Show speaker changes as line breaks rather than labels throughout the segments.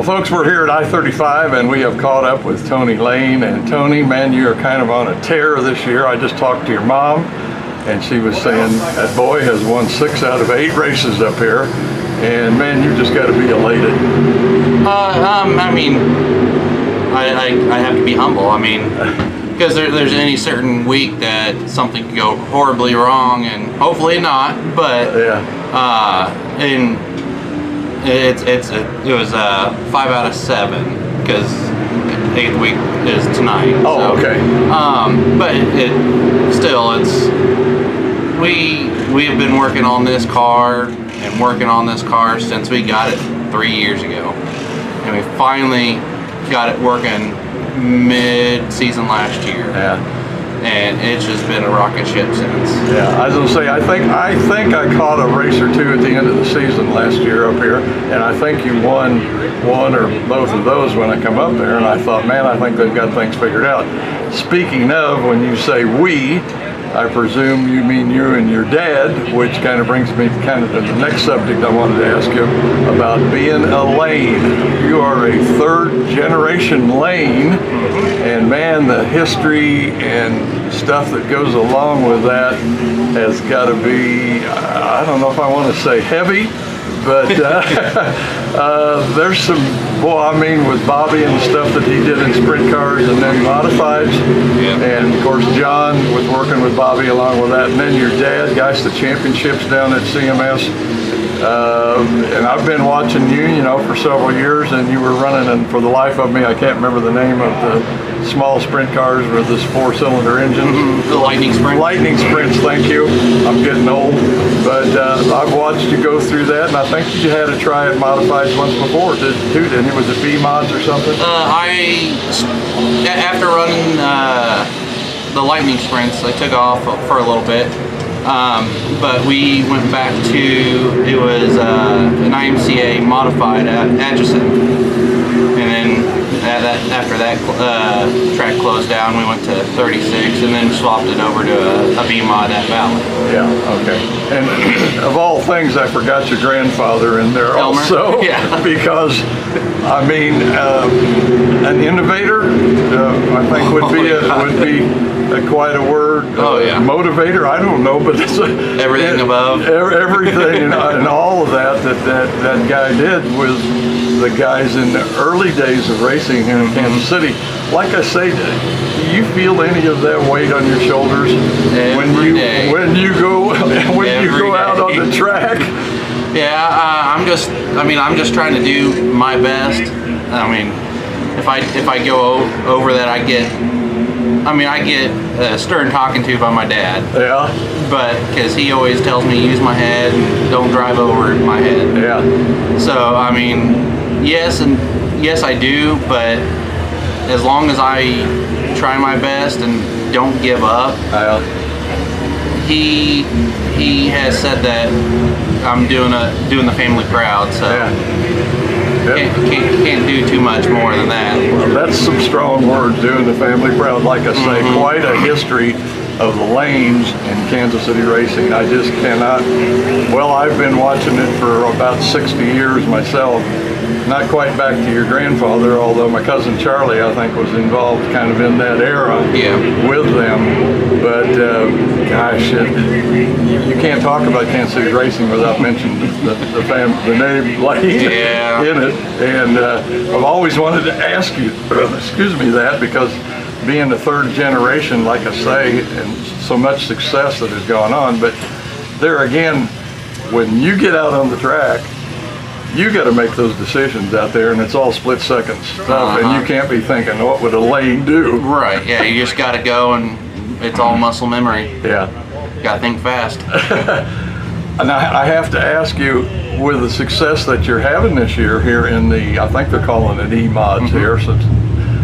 folks, we're here at I-35 and we have caught up with Tony Lane. And Tony, man, you are kind of on a tear this year. I just talked to your mom and she was saying that boy has won 6 out of 8 races up here. And man, you just got to be elated.
I mean, I have to be humble. I mean, because there's any certain week that something could go horribly wrong, and hopefully not. But
yeah,
and it was 5 out of 7 because 8th week is tonight.
Oh, so, okay.
But we have been working on this car since we got it 3 years ago, and we finally got it working mid-season last year.
Yeah.
And it's just been a rocket ship since.
Yeah, I was gonna say, I think I caught a race or two at the end of the season last year up here, and I think you won one or both of those when I come up there, and I thought, man, I think they've got things figured out. Speaking of, when you say we, I presume you mean you and your dad, which kind of brings me kind of to the next subject I wanted to ask you about being a Lane. You are a 3rd generation Lane, and man, the history and stuff that goes along with that has got to be, I don't know if I want to say heavy, but there's some, well, I mean, with Bobby and the stuff that he did in sprint cars and then modifieds, and of course John was working with Bobby along with that, and then your dad, guys, the championships down at CMS, and I've been watching you, for several years, and you were running, and for the life of me, I can't remember the name of the small sprint cars with this 4-cylinder engines.
The Lightning Sprint.
Lightning Sprints, thank you. I'm getting old, but I've watched you go through that, and I think you had a try at modifieds once before, didn't you? Was it B-mods or something?
After running the Lightning Sprints, I took off for a little bit. But we went back to, it was an IMCA modified at Atchison, and then after that track closed down, we went to 36, and then swapped it over to a B-mod at Valley.
Yeah, okay. And of all things, I forgot your grandfather in there
Elmer.
Also.
Yeah.
Because, I mean, an innovator, I think would be quite a word.
Oh yeah.
Motivator, I don't know, but it's
everything above.
Everything and all of that guy did was the guys in the early days of racing here in Kansas City. Like I say, do you feel any of that weight on your shoulders when you go out on the track?
Yeah, I'm just trying to do my best. I mean, if I go over that, I get stern talking to by my dad. Yeah. But because he always tells me use my head and don't drive over my head.
Yeah.
So I mean, yes I do, but as long as I try my best and don't give up. He has said that I'm doing the family proud, so can't do too much more than that.
Well, that's some strong words, doing the family proud. Like I say, quite a history of the Lanes in Kansas City racing. I just cannot. Well, I've been watching it for about 60 years myself. Not quite back to your grandfather, although my cousin Charlie, I think, was involved kind of in that era with them. But gosh, you can't talk about Kansas City racing without mentioning the name Lane in it. And I've always wanted to ask you, that, because being the 3rd generation, like I say, and so much success that has gone on. But there again, when you get out on the track, you got to make those decisions out there, and it's all split-second stuff, and you can't be thinking, what would a Lane do?
Right, yeah, you just got to go, and it's all muscle memory.
Yeah.
Got to think fast.
And I have to ask you, with the success that you're having this year here in the, I think they're calling it E-mods here, so it's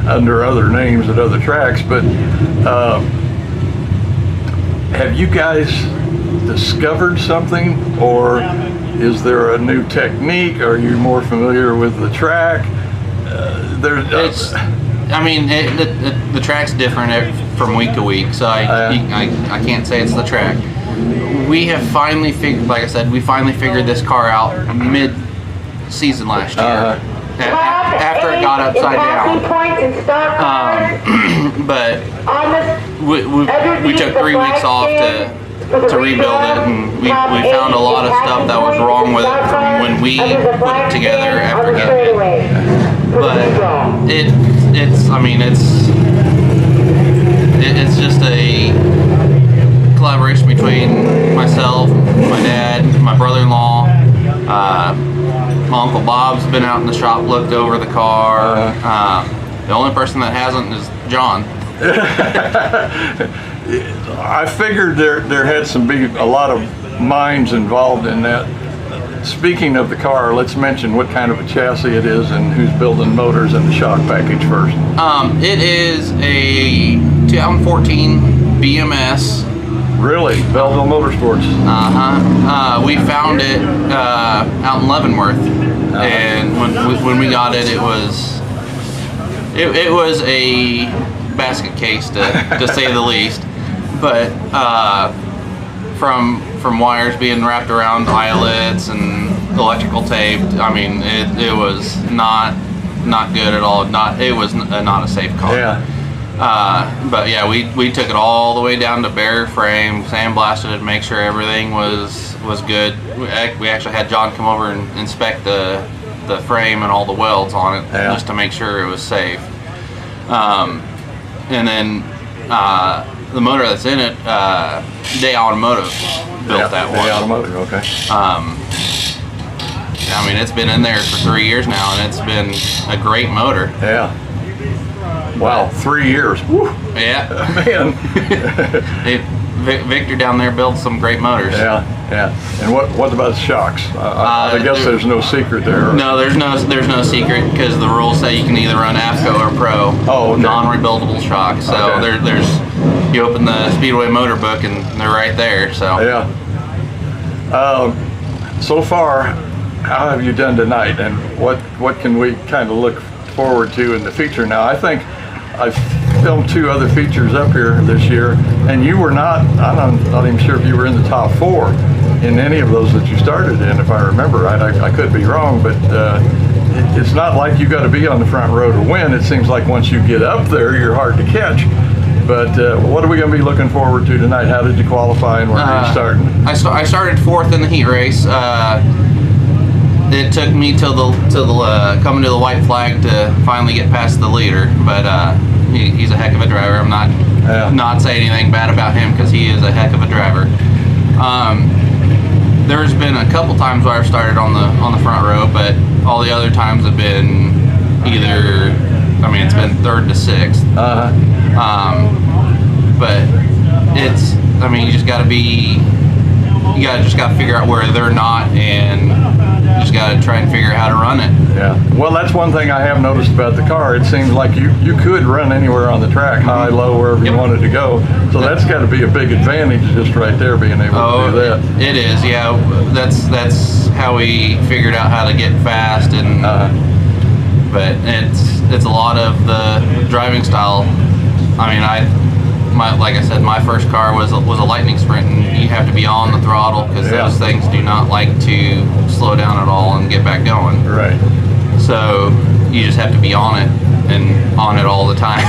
under other names at other tracks, but have you guys discovered something, or is there a new technique? Are you more familiar with the track?
The track's different from week to week, so I can't say it's the track. We have finally figured, like I said, we finally figured this car out mid-season last year. after it got upside down. But we took 3 weeks off to rebuild it, and we found a lot of stuff that was wrong with it from when we put it together after getting it. But it's just a collaboration between myself, my dad, my brother-in-law. My Uncle Bob's been out in the shop, looked over the car. The only person that hasn't is John.
I figured there had to be a lot of minds involved in that. Speaking of the car, let's mention what kind of a chassis it is and who's building motors and the shock package first. It is a 2014 BMS.
Really?
Belleville Motorsports.
We found it out in Leavenworth, and when we got it, it was a basket case to say the least. But from wires being wrapped around eyelets and electrical tape, I mean, it was not good at all. It was not a safe car.
Yeah.
But yeah, we took it all the way down to bare frame, sandblasted it to make sure everything was good. We actually had John come over and inspect the frame and all the welds on it, just to make sure it was safe. And then the motor that's in it, Day Automotive built that one.
Day Automotive, okay.
I mean, it's been in there for 3 years now, and it's been a great motor.
Yeah. Wow, 3 years. Woo.
Yeah.
Man.
Victor down there builds some great motors.
Yeah. And what about shocks? I guess there's no secret there.
No, there's no secret, because the rules say you can either run AFCO or Pro.
Oh, okay.
Non-rebuildable shocks. So there's you open the Speedway motor book and they're right there. So
yeah. So far, how have you done tonight, and what can we kind of look forward to in the feature? Now, I think I've filmed 2 other features up here this year, and you were not even sure if you were in the top 4 in any of those that you started in, if I remember right. I could be wrong, but it's not like you got to be on the front row to win. It seems like once you get up there, you're hard to catch. But what are we going to be looking forward to tonight? How did you qualify, and where did you start?
I started 4th in the heat race. It took me till the coming to the white flag to finally get past the leader, but he's a heck of a driver. I'm not saying anything bad about him, because he is a heck of a driver. There's been a couple times where I've started on the front row, but all the other times have been either, it's been 3rd to 6th. But it's, you just got to figure out where they're not, and you just got to try and figure out how to run it.
Yeah. Well, that's one thing I have noticed about the car. It seems like you could run anywhere on the track, high, low, wherever you wanted to go. So that's got to be a big advantage, just right there, being able to do that.
It is, yeah. That's how we figured out how to get fast, and but it's a lot of the driving style. Like I said, my first car was a Lightning Sprint, and you have to be on the throttle, because those things do not like to slow down at all and get back going.
Right.
So you just have to be on it, and on it all the time.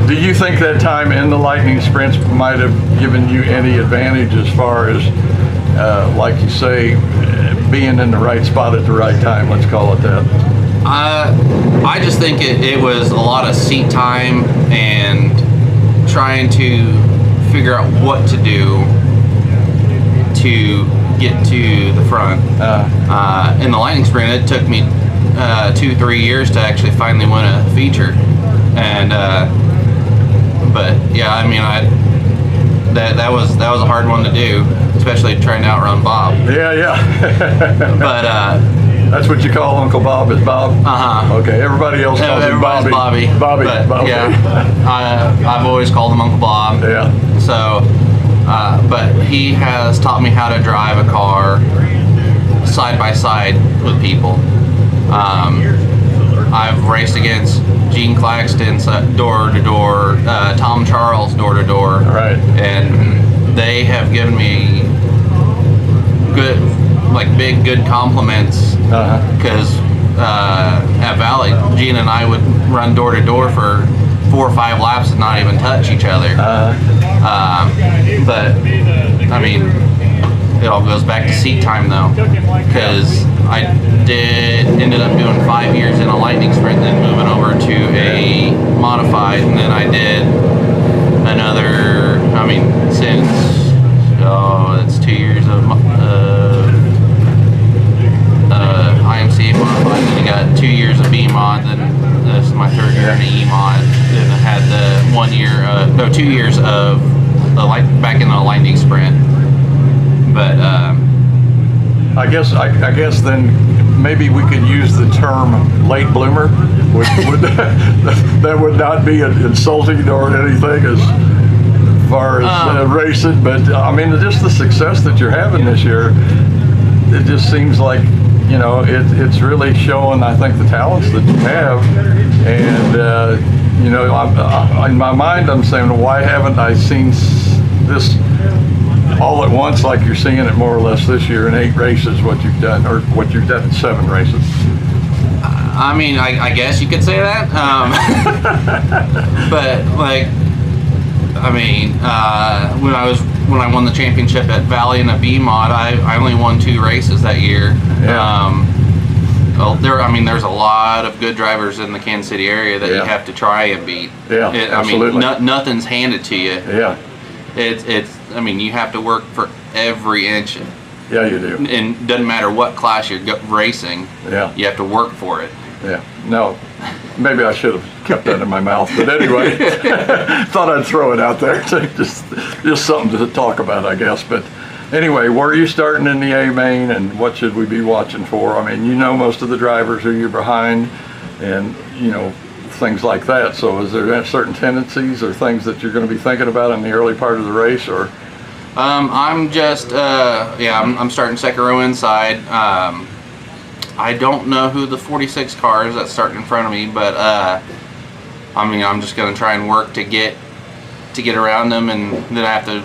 Do you think that time in the Lightning Sprints might have given you any advantage as far as, like you say, being in the right spot at the right time? Let's call it that.
I just think it was a lot of seat time and trying to figure out what to do to get to the front. In the Lightning Sprint, it took me 2-3 years to actually finally win a feature, and but yeah, that was a hard one to do, especially trying to outrun Bob.
Yeah.
But
that's what you call Uncle Bob, is Bob? Okay, everybody else calls him Bobby. Bobby.
Yeah, I've always called him Uncle Bob.
Yeah.
So, but he has taught me how to drive a car side by side with people. I've raced against Gene Claxton door to door, Tom Charles door to door.
Right.
And they have given me good compliments, because at Valley, Gene and I would run door to door for 4 or 5 laps and not even touch each other. But I mean, it all goes back to seat time though, because I ended up doing 5 years in a lightning sprint, then moving over to a modified, and then I did another, I mean, since, it's 2 years of IMCA modified, then I got 2 years of B-mod, then this is my 3rd year in the E-mod, then I had the 1 year, 2 years of back in the lightning sprint. But
I guess then maybe we could use the term late bloomer. That would not be insulting or anything as far as racing, but I mean, just the success that you're having this year, it just seems like, you know, it's really showing, I think, the talents that you have. And you know, in my mind, I'm saying, why haven't I seen this all at once, like you're seeing it more or less this year in 8 races, what you've done, or what you've done in 7 races?
I mean, I guess you could say that. But like, I mean, when I won the championship at Valley in a B mod, I only won 2 races that year.
Yeah.
Well, there's a lot of good drivers in the Kansas City area that you have to try and beat.
Yeah, absolutely.
I mean, nothing's handed to you.
Yeah.
I mean, you have to work for every inch.
Yeah, you do.
And doesn't matter what class you're racing.
Yeah.
You have to work for it.
Yeah. No, maybe I should have kept that in my mouth. But anyway, thought I'd throw it out there. Just something to talk about, I guess. But anyway, where are you starting in the A main, and what should we be watching for? I mean, you know most of the drivers who you're behind, and you know, things like that. So is there certain tendencies or things that you're going to be thinking about in the early part of the race, or?
I'm just, I'm starting second row inside. I don't know who the 46 car is that's starting in front of me, but I mean, I'm just going to try and work to get around them, and then I have to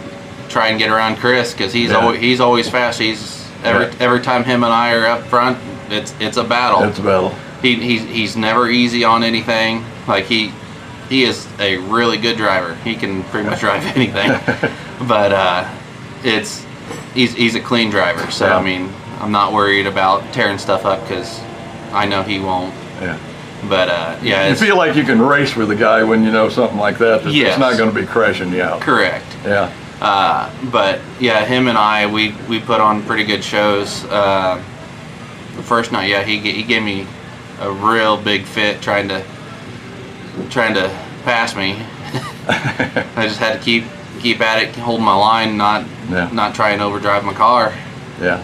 try and get around Chris, because he's always fast. Every time him and I are up front, it's a battle. It's a battle. He's never easy on anything. Like he is a really good driver. He can pretty much drive anything. But he's a clean driver. So I mean, I'm not worried about tearing stuff up, because I know he won't. Yeah. But you
feel like you can race with a guy when you know something like that. It's not going to be crashing you out.
Correct.
Yeah.
But yeah, him and I, we put on pretty good shows. The first night, he gave me a real big fit trying to pass me. I just had to keep at it, holding my line, not try and overdrive my car.
Yeah.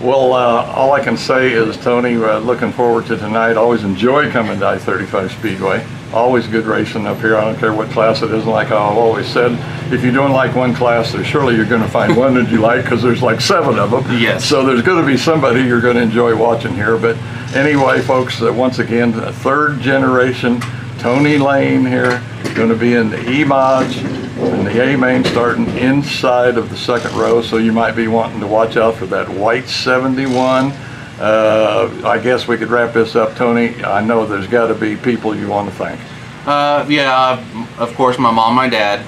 Well, all I can say is, Tony, looking forward to tonight. Always enjoy coming to I-35 Speedway. Always good racing up here. I don't care what class it is. Like I've always said, if you don't like one class, surely you're going to find one that you like, because there's like 7 of them.
Yes.
So there's going to be somebody you're going to enjoy watching here. But anyway, folks, once again, 3rd generation Tony Lane here, going to be in the E-mods, and the A main starting inside of the 2nd row, so you might be wanting to watch out for that white 71. I guess we could wrap this up, Tony. I know there's got to be people you want to thank.
Of course, my mom, my dad,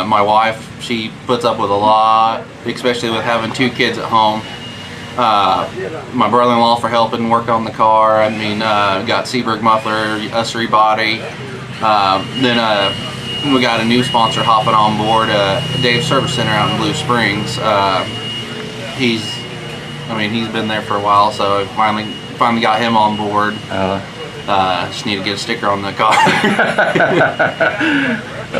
my wife. She puts up with a lot, especially with having 2 kids at home. My brother-in-law for helping work on the car. I mean, got Seaberg muffler, Ussery body. Then we got a new sponsor hopping on board, Dave Service Center out in Blue Springs. He's been there for a while, so I finally got him on board. Just need to get a sticker on the car.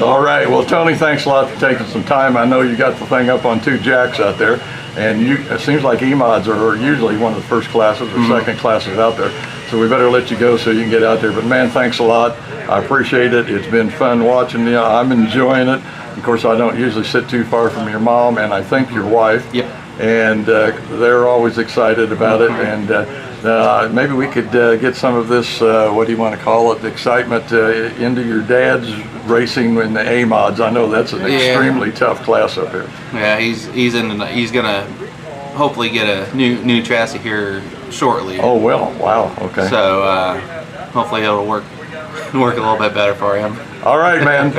All right. Well, Tony, thanks a lot for taking some time. I know you got the thing up on 2 jacks out there, and it seems like E-mods are usually one of the first classes or second classes out there. So we better let you go so you can get out there. But man, thanks a lot. I appreciate it. It's been fun watching you. I'm enjoying it. Of course, I don't usually sit too far from your mom, and I think your wife.
Yep.
And they're always excited about it. And maybe we could get some of this, what do you want to call it, excitement into your dad's racing in the A-mods. I know that's an extremely tough class up here.
Yeah, he's gonna hopefully get a new chassis here shortly.
Oh, well, wow, okay.
So hopefully it'll work a little bit better for him.
All right, man.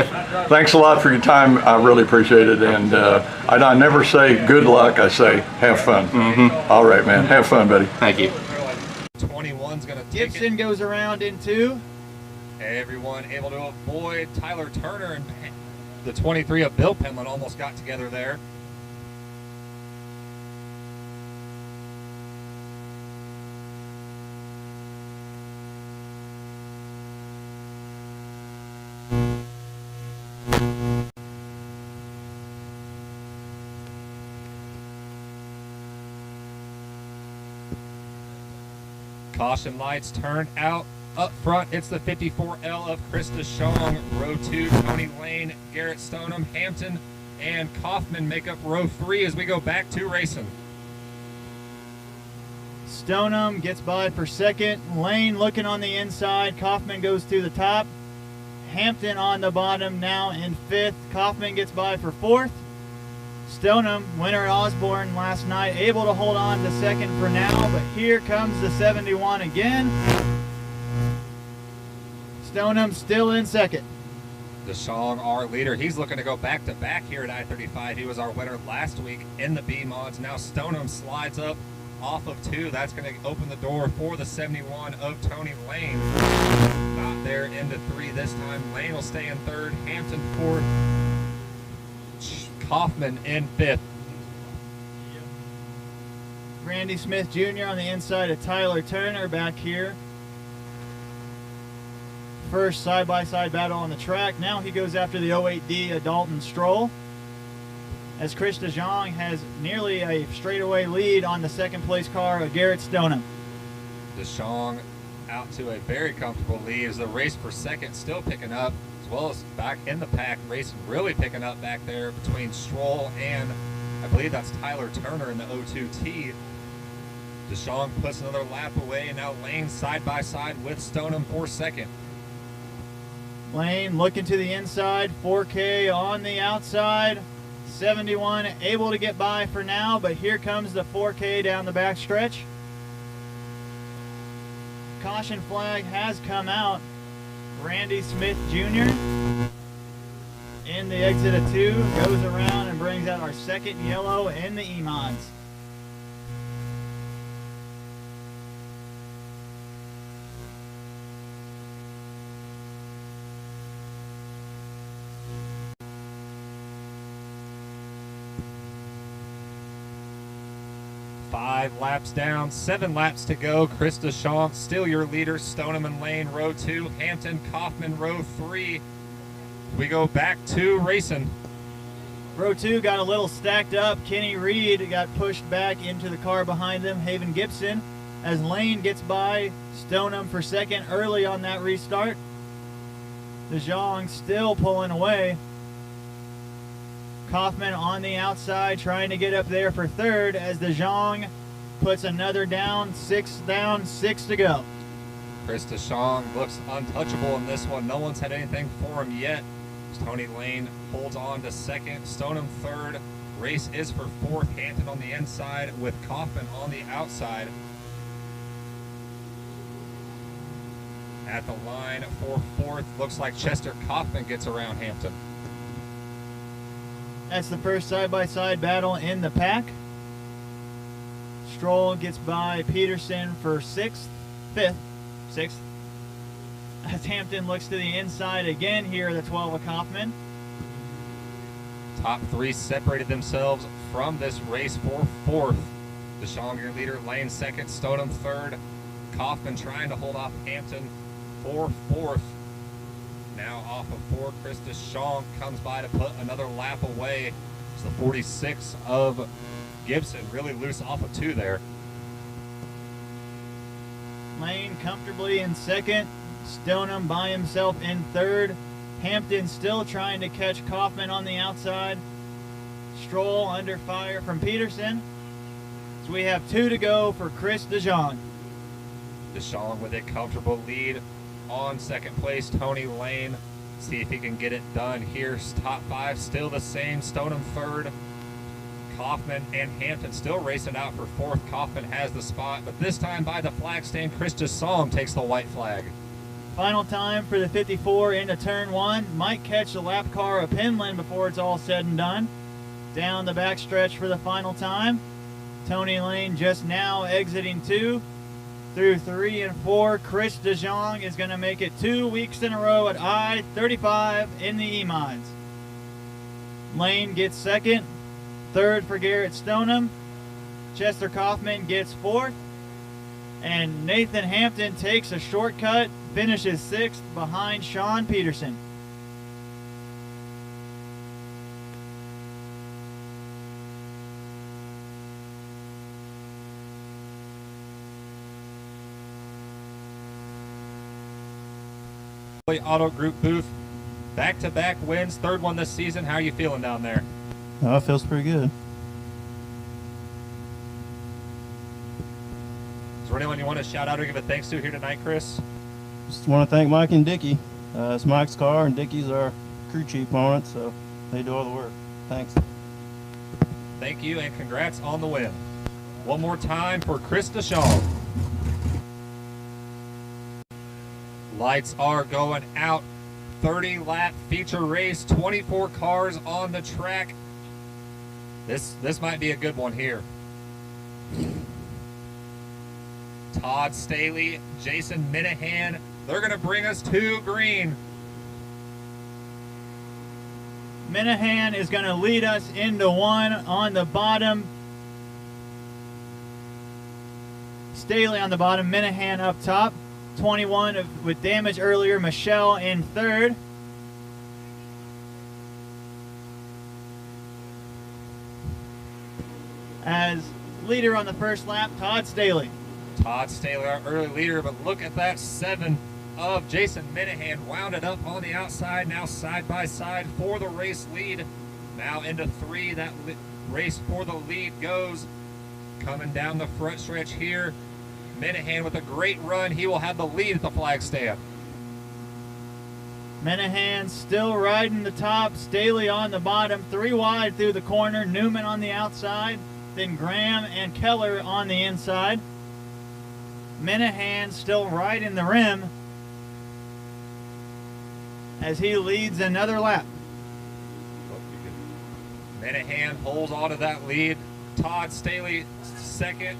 Thanks a lot for your time. I really appreciate it. And I never say good luck. I say have fun. All right, man. Have fun, buddy.
Thank you.
21's going to take
Gibson goes around in 2.
Everyone able to avoid Tyler Turner, and the 23 of Bill Penland almost got together there. Caution lights turned out. Up front, it's the 54L of Krista Shong. Row 2, Tony Lane, Garrett Stoneham, Hampton, and Kaufman make up row 3 as we go back to racing.
Stoneham gets by for 2nd. Lane looking on the inside. Kaufman goes to the top. Hampton on the bottom now in 5th. Kaufman gets by for 4th. Stoneham, winner at Osborne last night, able to hold on to 2nd for now, but here comes the 71 again. Stoneham still in 2nd.
DeShong, our leader, he's looking to go back-to-back here at I-35. He was our winner last week in the B-Mods. Now Stoneham slides up off of 2. That's going to open the door for the 71 of Tony Lane. Not there into 3 this time. Lane will stay in 3rd. Hampton 4th. Kaufman in 5th.
Randy Smith Jr. on the inside of Tyler Turner back here. First side-by-side battle on the track. Now he goes after the 08D of Dalton Stroll, as Chris DeJong has nearly a straightaway lead on the 2nd place car of Garrett Stoneham.
DeShong out to a very comfortable lead as the race for 2nd still picking up, as well as back in the pack, racing really picking up back there between Stroll and I believe that's Tyler Turner in the 02T. DeShong puts another lap away, and now Lane side by side with Stoneham for 2nd.
Lane looking to the inside, 4K on the outside. 71 able to get by for now, but here comes the 4K down the back stretch. Caution flag has come out. Randy Smith Jr. in the exit of 2 goes around and brings out our 2nd yellow in the E-Mods.
Five laps down, 7 laps to go. Chris DeShong still your leader. Stoneham and Lane row 2. Hampton, Kaufman row 3. We go back to racing.
Row 2 got a little stacked up. Kenny Reed got pushed back into the car behind them. Haven Gibson, as Lane gets by Stoneham for 2nd early on that restart. DeJong still pulling away. Kaufman on the outside trying to get up there for 3rd as DeJong puts another down, 6 down, 6 to go.
Chris DeShong looks untouchable in this one. No one's had anything for him yet. Tony Lane holds on to 2nd. Stoneham 3rd. Race is for 4th. Hampton on the inside with Kaufman on the outside. At the line for 4th. Looks like Chester Kaufman gets around Hampton.
That's the first side-by-side battle in the pack. Stroll gets by Peterson for 6th. As Hampton looks to the inside again here, the 12 of Kaufman.
Top 3 separated themselves from this race for 4th. DeShong, your leader, Lane 2nd, Stoneham 3rd. Kaufman trying to hold off Hampton for 4th. Now off of 4, Chris DeShong comes by to put another lap away. It's the 46 of Gibson, really loose off of 2 there.
Lane comfortably in 2nd. Stoneham by himself in 3rd. Hampton still trying to catch Kaufman on the outside. Stroll under fire from Peterson. So we have 2 to go for Chris DeJong.
DeShong with a comfortable lead on 2nd place. Tony Lane, see if he can get it done here. Top 5 still the same. Stoneham 3rd. Kaufman and Hampton still racing out for fourth. Kaufman has the spot, but this time by the flag stand, Chris DeSong takes the white flag.
Final time for the 54 into turn 1. Might catch the lap car of Penland before it's all said and done. Down the backstretch for the final time. Tony Lane just now exiting 2. Through 3 and 4, Chris DeJong is going to make it 2 weeks in a row at I-35 in the E-Mods. Lane gets second. Third for Garrett Stoneham. Chester Kaufman gets fourth. And Nathan Hampton takes a shortcut, finishes 6th behind Sean Peterson.
Auto Group booth, back-to-back wins, third one this season. How are you feeling down there?
Oh, it feels pretty good.
Is there anyone you want to shout out or give a thanks to here tonight, Chris?
Just want to thank Mike and Dickie. It's Mike's car, and Dickie's our crew chief on it, so they do all the work. Thanks.
Thank you, and congrats on the win. One more time for Chris DeShaw. Lights are going out. 30-lap feature race, 24 cars on the track. This might be a good one here. Todd Staley, Jason Minahan, they're going to bring us to green.
Minahan is going to lead us into 1 on the bottom. Staley on the bottom, Minahan up top. 21 with damage earlier, Michelle in 3rd. As leader on the first lap, Todd Staley.
Todd Staley, our early leader, but look at that 7 of Jason Minahan, wound it up on the outside, now side by side for the race lead. Now into 3, that race for the lead goes. Coming down the front stretch here, Minahan with a great run. He will have the lead at the flag stand.
Minahan still riding the top, Staley on the bottom, 3 wide through the corner, Newman on the outside, then Graham and Keller on the inside. Minahan still right in the rim as he leads another lap.
Minahan holds on to that lead. Todd Staley second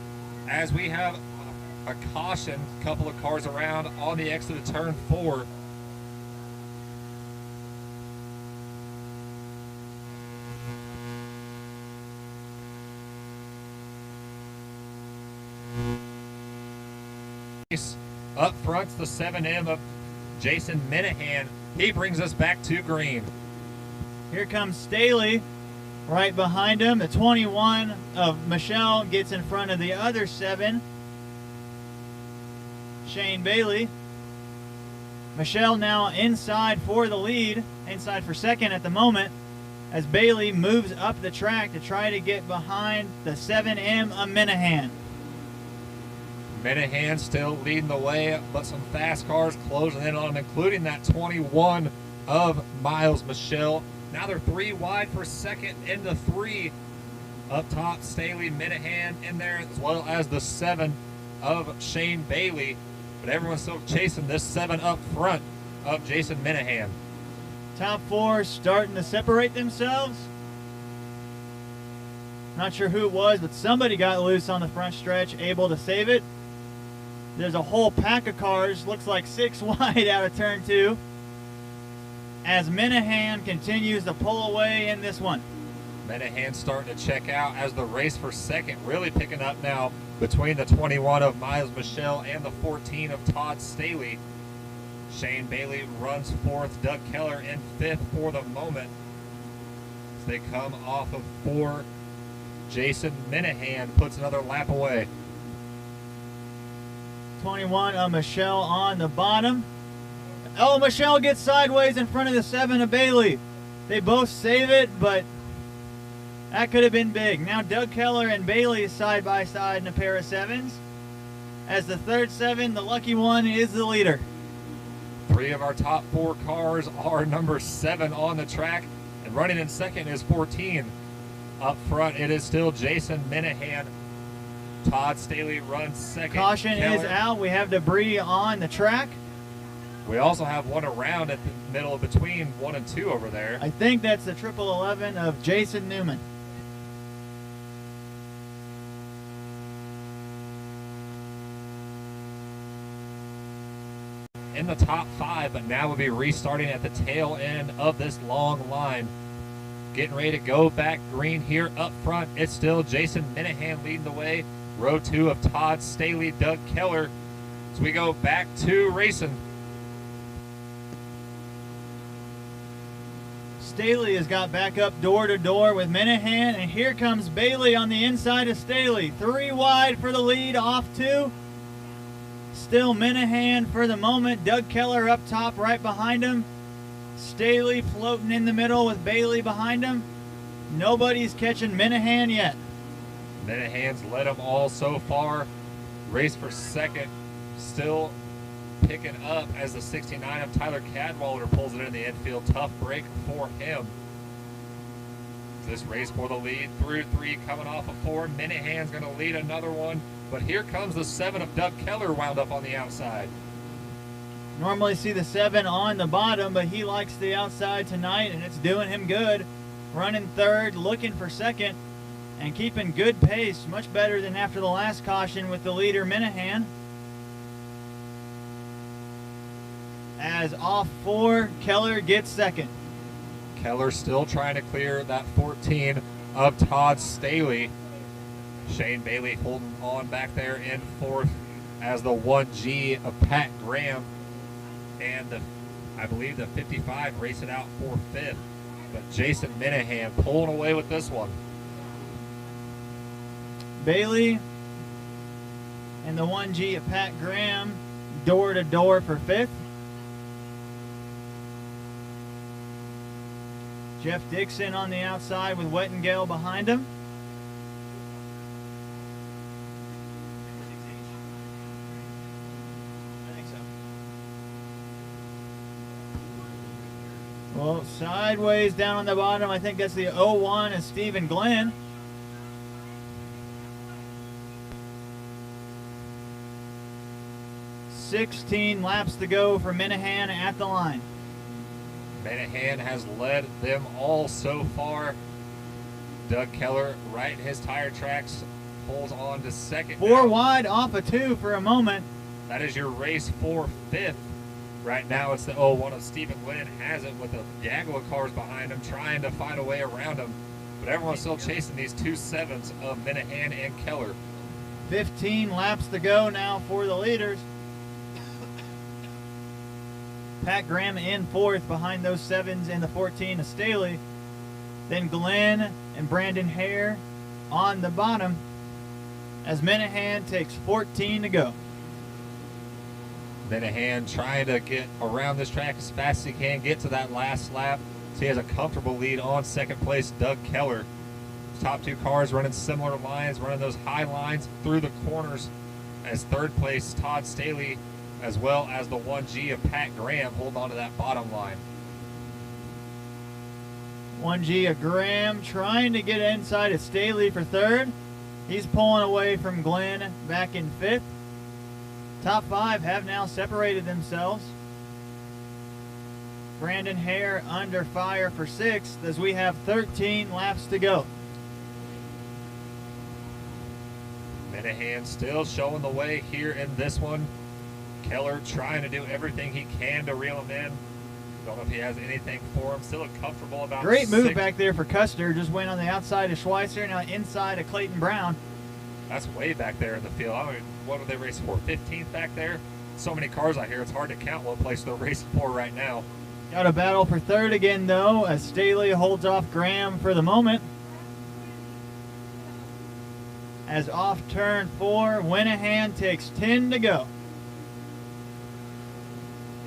as we have a caution, couple of cars around on the exit of turn 4. Up front's the 7M of Jason Minahan. He brings us back to green.
Here comes Staley right behind him. The 21 of Michelle gets in front of the other 7. Shane Bailey. Michelle now inside for the lead, inside for second at the moment, as Bailey moves up the track to try to get behind the 7M of Minahan.
Minahan still leading the way, but some fast cars closing in on him, including that 21 of Miles Michelle. Now they're 3 wide for second into 3. Up top, Staley, Minahan in there, as well as the 7 of Shane Bailey. But everyone's still chasing this 7 up front of Jason Minahan.
Top 4 starting to separate themselves. Not sure who it was, but somebody got loose on the front stretch, able to save it. There's a whole pack of cars, looks like 6 wide out of turn 2, as Minahan continues to pull away in this one.
Minahan starting to check out as the race for second really picking up now between the 21 of Miles Michelle and the 14 of Todd Staley. Shane Bailey runs 4th, Doug Keller in 5th for the moment. As they come off of 4, Jason Minahan puts another lap away.
21 of Michelle on the bottom. Oh, Michelle gets sideways in front of the 7 of Bailey. They both save it, but that could have been big. Now Doug Keller and Bailey side by side in a pair of 7s. As the third 7, the lucky one, is the leader.
3 of our top 4 cars are number 7 on the track, and running in second is 14. Up front, it is still Jason Minahan. Todd Staley runs second.
Caution is
Keller.
out. We have debris on the track.
We also have one around at the middle between 1 and 2 over there.
I think that's the 1111 of Jason Newman.
In the top 5, but now we'll be restarting at the tail end of this long line. Getting ready to go back green here up front. It's still Jason Minahan leading the way. Row 2 of Todd Staley, Doug Keller. So we go back to racing.
Staley has got back up door to door with Minahan, and here comes Bailey on the inside of Staley. 3 wide for the lead, off 2. Still Minahan for the moment. Doug Keller up top right behind him. Staley floating in the middle with Bailey behind him. Nobody's catching Minahan yet.
Minahan's led them all so far. Race for second. Still picking up as the 69 of Tyler Cadwallader pulls it in the infield. Tough break for him. This race for the lead through 3 coming off of 4. Minahan's going to lead another one. But here comes the 7 of Doug Keller wound up on the outside.
Normally see the 7 on the bottom, but he likes the outside tonight, and it's doing him good. Running third, looking for second, and keeping good pace. Much better than after the last caution with the leader, Minahan. As off 4, Keller gets second.
Keller still trying to clear that 14 of Todd Staley. Shane Bailey holding on back there in 4th as the 1G of Pat Graham. And I believe the 55 race it out for 5th. But Jason Minahan pulling away with this one.
Bailey and the 1G of Pat Graham door to door for 5th. Jeff Dixon on the outside with Wettengale behind him. I think so. Well, sideways down on the bottom, I think that's the 01 of Stephen Glenn. $16 laps to go for Minahan at the line.
Minahan has led them all so far. Doug Keller right in his tire tracks, pulls on to second.
4
now.
wide off of 2 for a moment.
That is your race for 5th. Right now it's the 01 of Stephen Glenn has it with the gaggle of cars behind him trying to find a way around him. But everyone's still chasing these 2 7s of Minahan and Keller.
15 laps to go now for the leaders. Pat Graham in 4th behind those 7s and the 14 of Staley. Then Glenn and Brandon Hare on the bottom as Minahan takes 14 to go.
Minahan trying to get around this track as fast as he can, get to that last lap. So he has a comfortable lead on second place, Doug Keller. Top 2 cars running similar lines, running those high lines through the corners as third place, Todd Staley, as well as the 1G of Pat Graham hold on to that bottom line.
1G of Graham trying to get inside of Staley for 3rd. He's pulling away from Glenn back in 5th. Top 5 have now separated themselves. Brandon Hare under fire for 6th as we have 13 laps to go.
Minahan still showing the way here in this one. Keller trying to do everything he can to reel him in. Don't know if he has anything for him. Still comfortable about
Great move
6.
back there for Custer. Just went on the outside of Schweitzer, now inside of Clayton Brown.
That's way back there in the field. I don't know, what would they race for? 15th back there? So many cars out here, it's hard to count what place they're racing for right now.
Got a battle for 3rd again, though, as Staley holds off Graham for the moment. As off turn 4, Minahan takes 10 to go.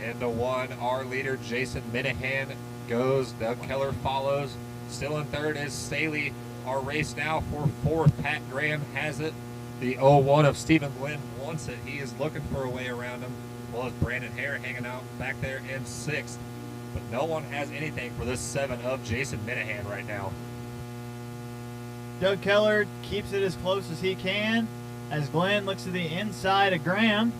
Into 1, our leader, Jason Minahan, goes. Doug Keller follows. Still in 3rd is Staley. Our race now for 4th. Pat Graham has it. The 01 of Stephen Glenn wants it. He is looking for a way around him. Well as Brandon Hare hanging out back there in 6th. But no one has anything for this 7 of Jason Minahan right now.
Doug Keller keeps it as close as he can as Glenn looks to the inside of Graham.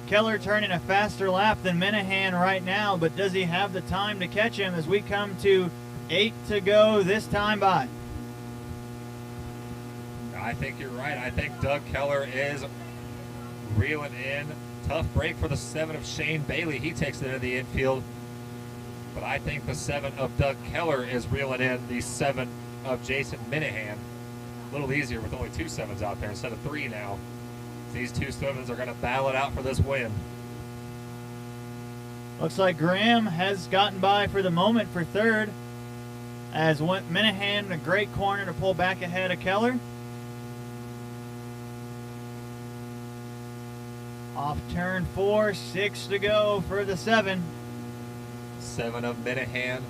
Keller turning a faster lap than Minahan right now, but does he have the time to catch him as we come to 8 to go this time by?
I think you're right. I think Doug Keller is reeling in. Tough break for the 7 of Shane Bailey. He takes it into the infield. But I think the 7 of Doug Keller is reeling in the 7 of Jason Minahan. A little easier with only 2 7s out there instead of 3 now. These 2 7s are going to battle it out for this win.
Looks like Graham has gotten by for the moment for third, as Minahan in a great corner to pull back ahead of Keller. Off turn 4, 6 to go for the 7.
7 of Minahan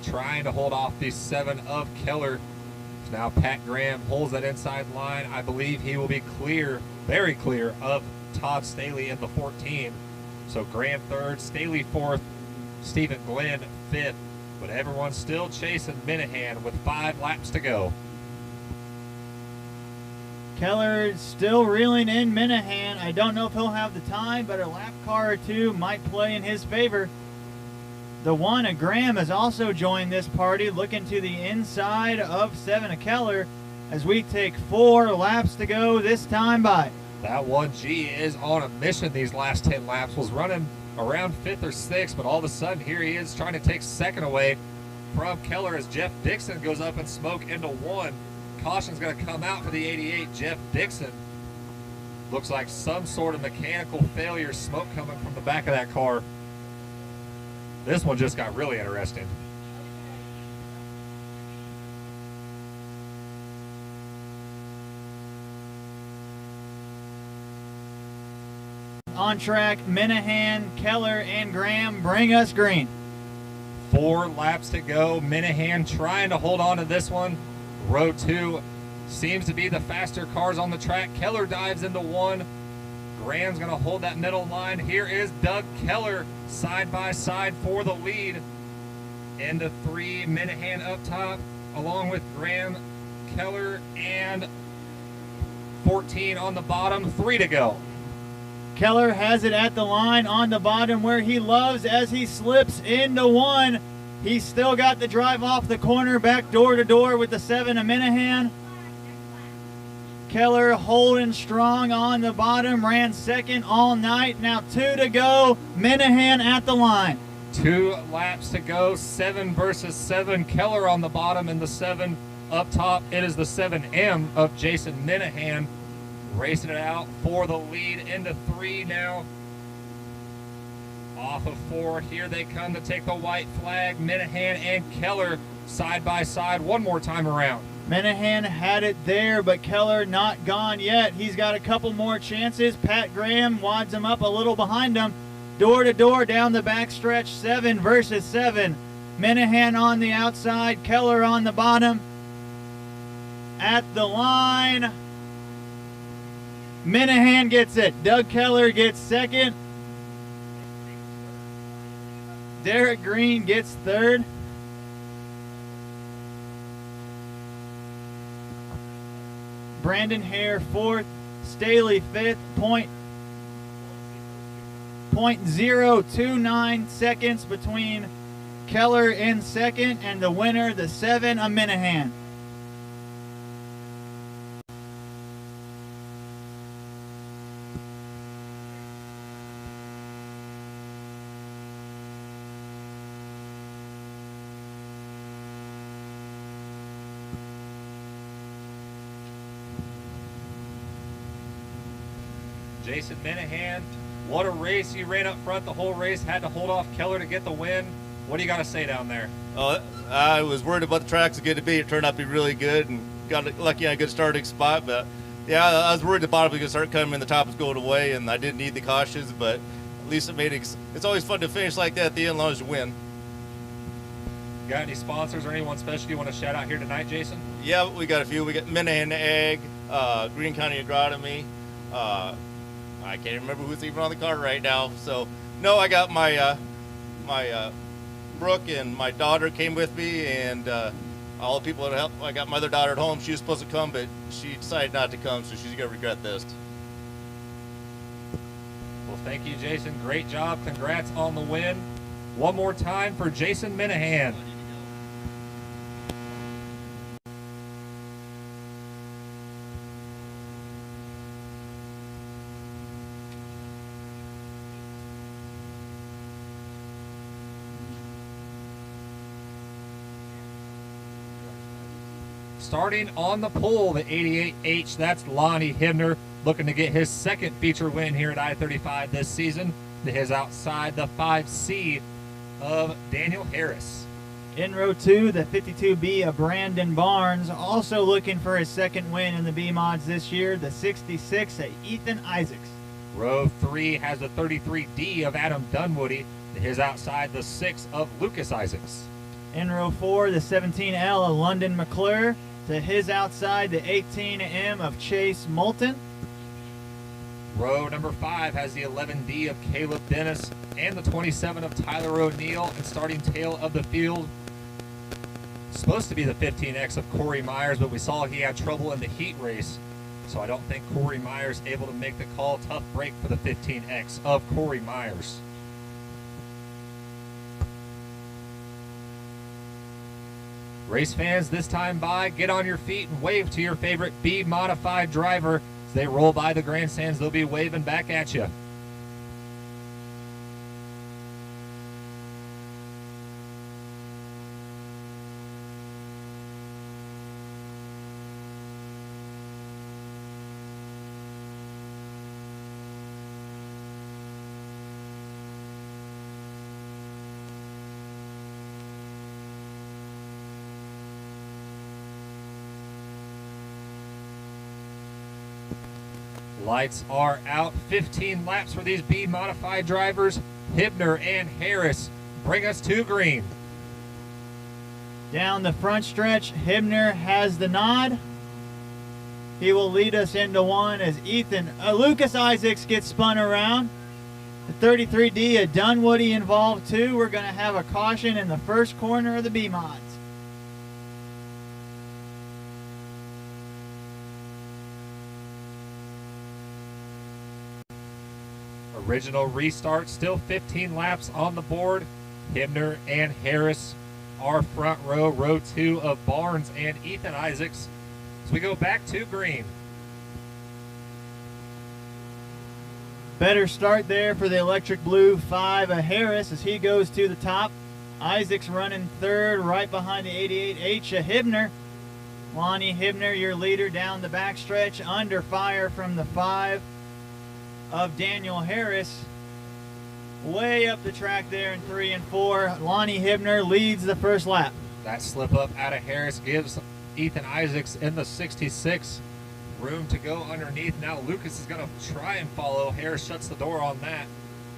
trying to hold off the 7 of Keller. Now Pat Graham holds that inside line. I believe he will be clear, very clear, of Todd Staley in the 14. So Graham third, Staley fourth, Stephen Glenn fifth. But everyone's still chasing Minahan with 5 laps to go.
Keller still reeling in Minahan. I don't know if he'll have the time, but a lap car or 2 might play in his favor. The 1 of Graham has also joined this party, looking to the inside of 7 of Keller as we take 4 laps to go this time by.
That 1G is on a mission these last 10 laps. Was running around 5th or 6th, but all of a sudden here he is trying to take 2nd away from Keller as Jeff Dixon goes up in smoke into 1. Caution's going to come out for the 88, Jeff Dixon. Looks like some sort of mechanical failure, smoke coming from the back of that car. This one just got really interesting.
On track, Minahan, Keller, and Graham bring us green.
4 laps to go. Minahan trying to hold on to this one. Row 2 seems to be the faster cars on the track. Keller dives into 1. Graham's going to hold that middle line. Here is Doug Keller side by side for the lead. Into 3, Minahan up top, along with Graham, Keller, and 14 on the bottom. 3 to go.
Keller has it at the line on the bottom where he loves as he slips into 1. He's still got the drive off the corner, back door to door with the 7 of Minahan. Keller holding strong on the bottom, ran 2nd all night. Now 2 to go, Minahan at the line.
2 laps to go, 7 versus 7. Keller on the bottom and the 7 up top. It is the 7M of Jason Minahan racing it out for the lead into 3 now. Off of 4, here they come to take the white flag. Minahan and Keller side by side one more time around.
Minahan had it there, but Keller not gone yet. He's got a couple more chances. Pat Graham wads him up a little behind him. Door to door down the backstretch, 7 versus 7. Minahan on the outside, Keller on the bottom. At the line, Minahan gets it. Doug Keller gets 2nd. Derek Green gets 3rd. Brandon Hare 4th, Staley 5th, 0.029 seconds between Keller in 2nd and the winner, the 7 of Minahan.
Jason Minahan, what a race. He ran up front the whole race, had to hold off Keller to get the win. What do you got to say down there?
I was worried about the track's going to be. It turned out to be really good and got lucky on a good starting spot. But, yeah, I was worried the bottom was going to start coming and the top was going away, and I didn't need the cautions. But at least it made it. It's always fun to finish like that at the end as long as you win.
Got any sponsors or anyone special you want to shout out here tonight, Jason?
Yeah, we got a few. We got Minahan Ag, Green County Agronomy. I can't even remember who's even on the card right now. So, no, I got my Brooke and my daughter came with me, and all the people that help. I got my other daughter at home. She was supposed to come, but she decided not to come, so she's gonna regret this.
Well, thank you, Jason. Great job. Congrats on the win. One more time for Jason Minahan. Starting on the pole, the 88H, that's Lonnie Hibner, looking to get his second feature win here at I-35 this season. To his outside, the 5C of Daniel Harris.
In row 2, the 52B of Brandon Barnes, also looking for his second win in the B-Mods this year, the 66 of Ethan Isaacs.
Row 3 has the 33D of Adam Dunwoody. To his outside, the 6 of Lucas Isaacs.
In row 4, the 17L of London McClure. To his outside, the 18M of Chase Moulton.
Row number 5 has the 11D of Caleb Dennis and the 27 of Tyler O'Neill. And starting tail of the field, supposed to be the 15X of Corey Myers, but we saw he had trouble in the heat race. So I don't think Corey Myers able to make the call. Tough break for the 15X of Corey Myers. Race fans, this time by, get on your feet and wave to your favorite B-modified driver. As they roll by the grandstands, they'll be waving back at you. Lights are out. 15 laps for these B-modified drivers. Hibner and Harris bring us to green.
Down the front stretch, Hibner has the nod. He will lead us into one as Lucas Isaacs gets spun around. The 33D of Dunwoody involved too. We're going to have a caution in the first corner of the B-Mods.
Original restart, still 15 laps on the board. Hibner and Harris are front row. Row 2 of Barnes and Ethan Isaacs. As we go back to green.
Better start there for the electric blue 5 of Harris as he goes to the top. Isaacs running third right behind the 88H of Hibner. Lonnie Hibner, your leader down the backstretch, under fire from the 5 of Daniel Harris. Way up the track there in 3 and 4. Lonnie Hibner leads the first lap.
That slip up out of Harris gives Ethan Isaacs in the 66 room to go underneath. Now Lucas is going to try and follow. Harris shuts the door on that.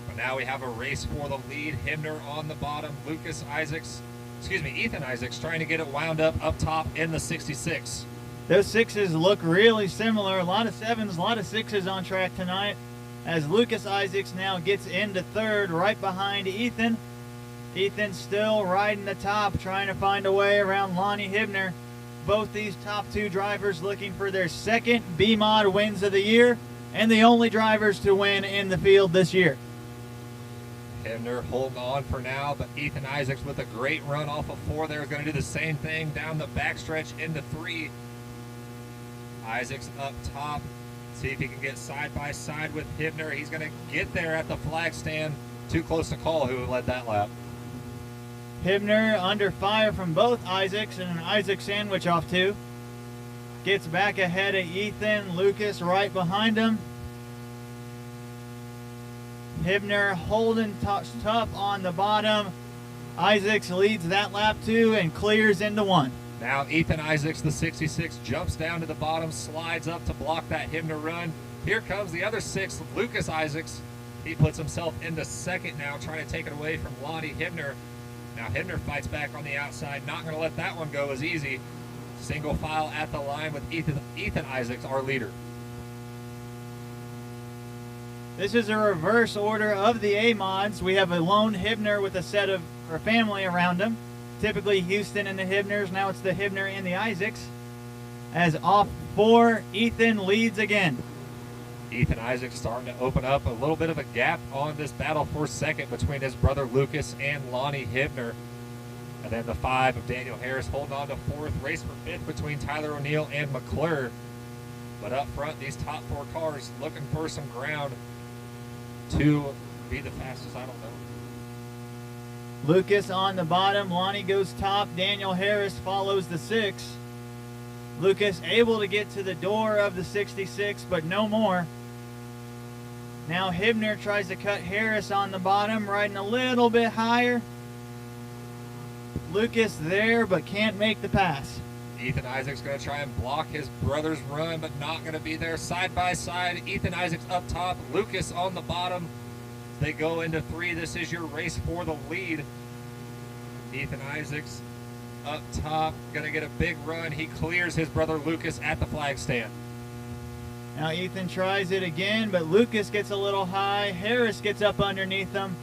But now we have a race for the lead. Hibner on the bottom. Ethan Isaacs trying to get it wound up top in the 66.
Those 6s look really similar. A lot of 7s, a lot of 6s on track tonight. As Lucas Isaacs now gets into third right behind Ethan. Ethan still riding the top, trying to find a way around Lonnie Hibner. Both these top 2 drivers looking for their second B-Mod wins of the year and the only drivers to win in the field this year.
Hibner holding on for now, but Ethan Isaacs with a great run off of 4 there is going to do the same thing down the backstretch into 3. Isaacs up top. See if he can get side by side with Hibner. He's going to get there at the flag stand. Too close to call who led that lap.
Hibner under fire from both Isaacs and an Isaac sandwich off 2. Gets back ahead of Ethan. Lucas right behind him. Hibner holding tough on the bottom. Isaacs leads that lap too and clears into 1.
Now Ethan Isaacs, the 66, jumps down to the bottom, slides up to block that Hibner run. Here comes the other 6, Lucas Isaacs. He puts himself into second now, trying to take it away from Lonnie Hibner. Now Hibner fights back on the outside, not going to let that one go as easy. Single file at the line with Ethan Isaacs, our leader.
This is a reverse order of the A-Mods. We have a lone Hibner with a set of, or family around him. typically Houston and the Hibners. Now it's the Hibner and the Isaacs. As off 4, Ethan leads again.
Ethan Isaacs starting to open up a little bit of a gap on this battle for second between his brother Lucas and Lonnie Hibner. And then the 5 of Daniel Harris holding on to 4th. Race for 5th between Tyler O'Neill and McClure. But up front, these top 4 cars looking for some ground to be the fastest. I don't know.
Lucas on the bottom. Lonnie goes top. Daniel Harris follows the 6. Lucas able to get to the door of the 66, but no more. Now Hibner tries to cut Harris on the bottom, riding a little bit higher. Lucas there, but can't make the pass.
Ethan Isaacs going to try and block his brother's run, but not going to be there. Side by side, Ethan Isaacs up top, Lucas on the bottom. They go into 3. This is your race for the lead. Ethan Isaacs up top, going to get a big run. He clears his brother Lucas at the flag stand.
Now Ethan tries it again, but Lucas gets a little high. Harris gets up underneath him.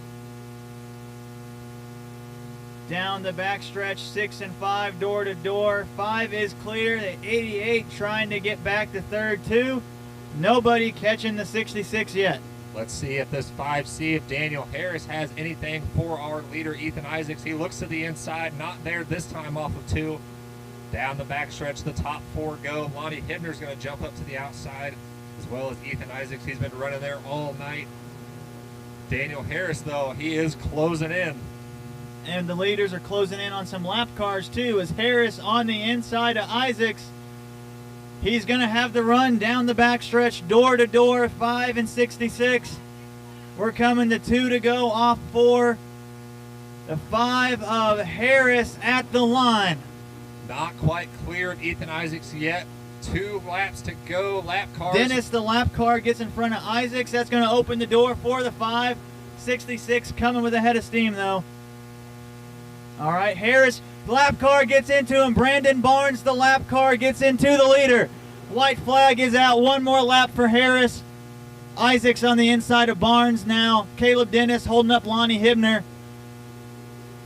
Down the backstretch, 6 and 5, door to door. 5 is clear. The 88 trying to get back to third, too. Nobody catching the 66 yet.
Let's see if this 5C, if Daniel Harris has anything for our leader, Ethan Isaacs. He looks to the inside, not there this time off of 2. Down the backstretch, the top 4 go. Lonnie Hibner's going to jump up to the outside, as well as Ethan Isaacs. He's been running there all night. Daniel Harris, though, he is closing in.
And the leaders are closing in on some lap cars too, as Harris on the inside of Isaacs. He's going to have the run down the backstretch, door to door, 5 and 66. We're coming to 2 to go off 4. The 5 of Harris at the line.
Not quite clear of Ethan Isaacs yet. 2 laps to go. Lap cars.
Dennis, the lap car, gets in front of Isaacs. That's going to open the door for the 5. 66 coming with a head of steam, though. All right, Harris, the lap car gets into him. Brandon Barnes, the lap car, gets into the leader. White flag is out. 1 more lap for Harris. Isaacs on the inside of Barnes now. Caleb Dennis holding up Lonnie Hibner.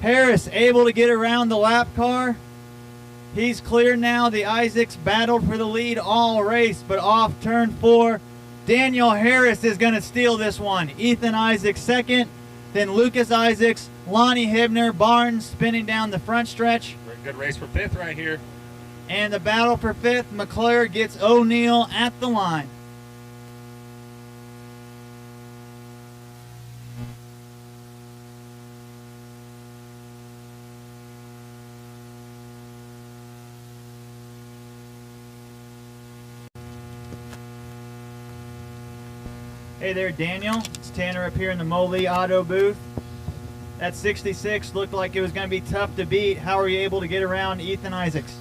Harris able to get around the lap car. He's clear now. The Isaacs battled for the lead all race, but off turn 4. Daniel Harris is going to steal this one. Ethan Isaacs second, then Lucas Isaacs, Lonnie Hibner, Barnes spinning down the front stretch.
Good race for 5th right here.
And the battle for 5th, McClure gets O'Neill at the line. Hey there, Daniel. It's Tanner up here in the Molee Auto booth. That 66 looked like it was going to be tough to beat. How were you able to get around Ethan Isaacs?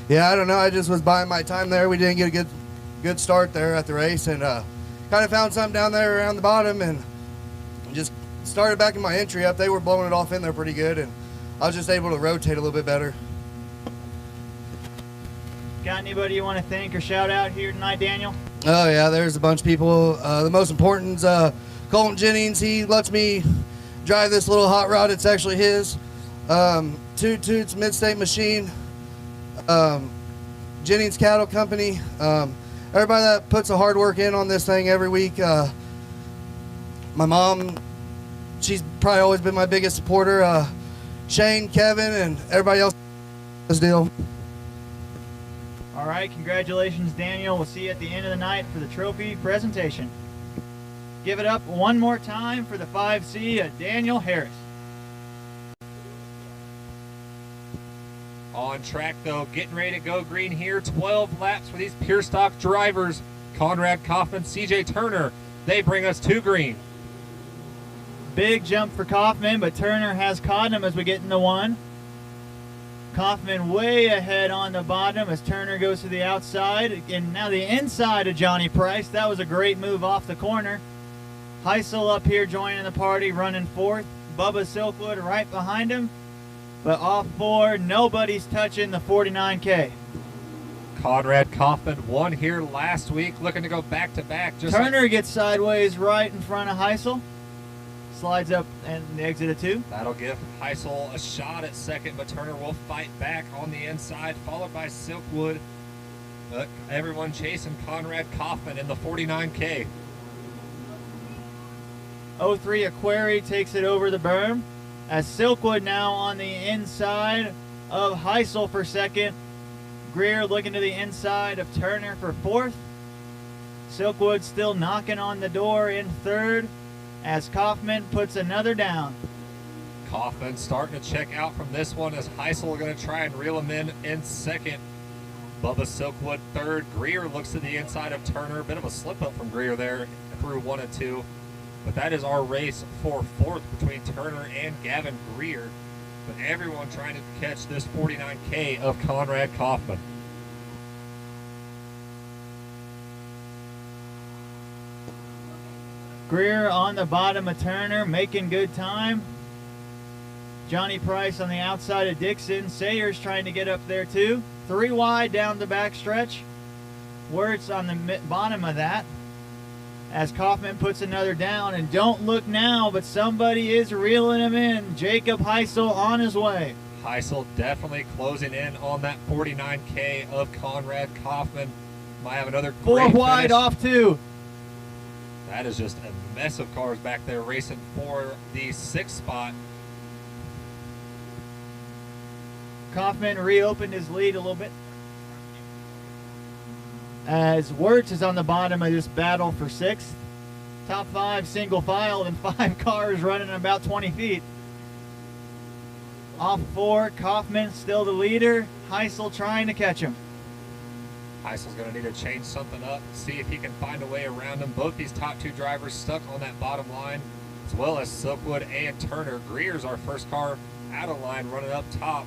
Yeah, I don't know. I just was buying my time there. We didn't get a good start there at the race, and kind of found something down there around the bottom and just started back in my entry up. They were blowing it off in there pretty good, and I was just able to rotate a little bit better.
Got anybody you want to thank or shout out here tonight, Daniel?
Oh, yeah, there's a bunch of people. The most important's Colton Jennings. He lets me drive this little hot rod. It's actually his. Toot Toots Mid-State Machine. Jennings Cattle Company. Everybody that puts a hard work in on this thing every week. My mom, she's probably always been my biggest supporter. Shane, Kevin, and everybody else. This deal.
All right, congratulations, Daniel. We'll see you at the end of the night for the trophy presentation. Give it up one more time for the 5C, Daniel Harris.
On track, though, getting ready to go green here. 12 laps for these pure stock drivers. Conrad Kaufman, CJ Turner, they bring us to green.
Big jump for Kaufman, but Turner has caught him as we get into 1. Kaufman way ahead on the bottom as Turner goes to the outside. And now the inside of Johnny Price. That was a great move off the corner. Heisel up here joining the party, running 4th. Bubba Silkwood right behind him. But off 4, nobody's touching the 49K.
Conrad Kaufman won here last week, looking to go back-to-back.
Turner gets sideways right in front of Heisel. slides up and the exit of 2.
That'll give Heisel a shot at second, but Turner will fight back on the inside, followed by Silkwood. But everyone chasing Conrad Kaufman in the 49K.
03 Aquari takes it over the berm as Silkwood now on the inside of Heisel for second. Greer looking to the inside of Turner for fourth. Silkwood still knocking on the door in third as Kaufman puts another down.
Kaufman starting to check out from this one as Heisel going to try and reel him in second. Bubba Silkwood third. Greer looks to the inside of Turner. Bit of a slip up from Greer there through 1 and 2. But that is our race for fourth between Turner and Gavin Greer. But everyone trying to catch this 49K of Conrad Kaufman.
Greer on the bottom of Turner, making good time. Johnny Price on the outside of Dixon. Sayers trying to get up there too. 3 wide down the back stretch. Wirtz on the bottom of that as Kaufman puts another down. And don't look now, but somebody is reeling him in. Jacob Heisel on his way.
Heisel definitely closing in on that 49K of Conrad Kaufman. Might have another
4
great
wide
finish.
off 2.
That is just a mess of cars back there racing for the 6th spot.
Kaufman reopened his lead a little bit as Wirtz is on the bottom of this battle for 6th. Top 5 single file and 5 cars running about 20 feet. Off 4, Kaufman still the leader. Heisel trying to catch him.
Heisel's going to need to change something up, see if he can find a way around him. Both these top 2 drivers stuck on that bottom line, as well as Silkwood and Turner. Greer's our first car out of line, running up top.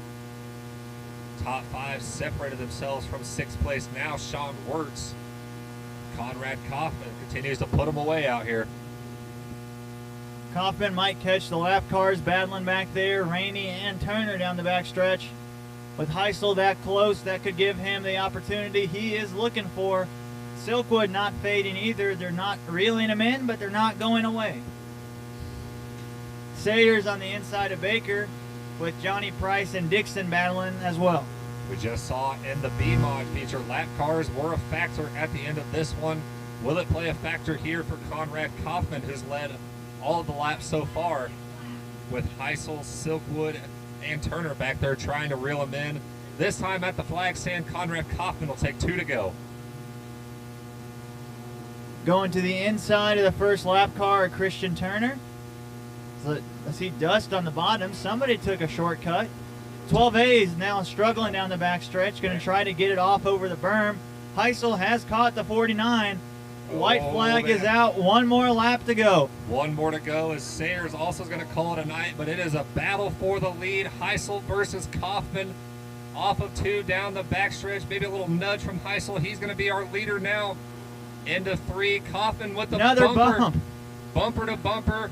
Top 5 separated themselves from 6th place now. Sean Wirtz. Conrad Kaufman continues to put them away out here.
Kaufman might catch the lap cars battling back there. Rainey and Turner down the back stretch. With Heisel that close, that could give him the opportunity he is looking for. Silkwood not fading either. They're not reeling him in, but they're not going away. Sayers on the inside of Baker with Johnny Price and Dixon battling as well.
We just saw in the B-Mod feature, lap cars were a factor at the end of this one. Will it play a factor here for Conrad Kaufman, who's led all of the laps so far, with Heisel, Silkwood, and Turner back there trying to reel him in? This time at the flag stand, Conrad Kaufman will take 2 to go.
Going to the inside of the first lap car, Christian Turner. So I see dust on the bottom. Somebody took a shortcut. 12A is now struggling down the back stretch, going to try to get it off over the berm. Heisel has caught the 49. White flag is out. 1 more lap to go.
1 more to go as Sayers also is going to call it a night, but it is a battle for the lead. Heisel versus Kaufman off of 2 down the backstretch. Maybe a little nudge from Heisel. He's going to be our leader now. Into 3. Kaufman with the
Another
bumper.
bump.
Bumper to bumper.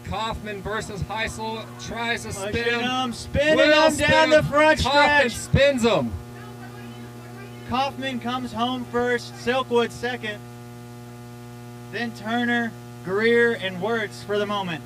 Kaufman versus Heisel tries to spin him.
Spinning him down the front
Kaufman
stretch.
spins him.
Kaufman comes home first. Silkwood second. Then Turner, Greer, and Wirtz for the moment.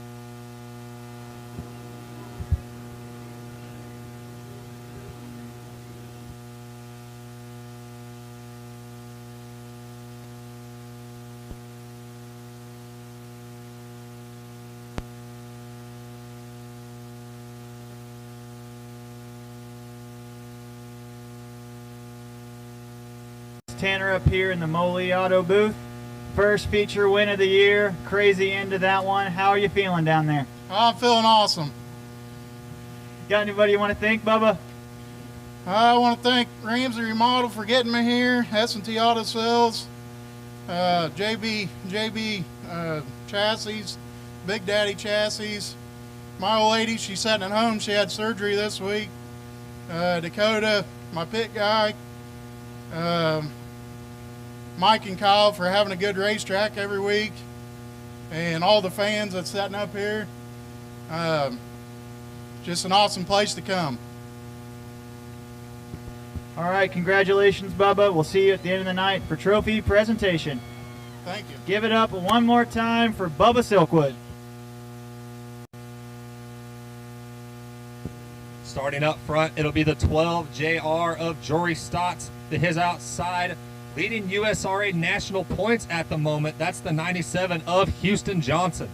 Tanner up here in the Moley Auto booth. First feature win of the year. Crazy end to that one. How are you feeling down there?
I'm feeling awesome.
Got anybody you want to thank, Bubba?
I want to thank Ramsey Remodel for getting me here, S&T Auto Sales, JB Chassis, Big Daddy Chassis. My old lady, she's sitting at home. She had surgery this week. Dakota, my pit guy. Mike and Kyle for having a good racetrack every week, and all the fans that's sitting up here. Just an awesome place to come.
All right, congratulations, Bubba. We'll see you at the end of the night for trophy presentation.
Thank you.
Give it up one more time for Bubba Silkwood.
Starting up front, it'll be the 12 JR of Jory Stotts to his outside, leading USRA national points at the moment. That's the 97 of Houston Johnson.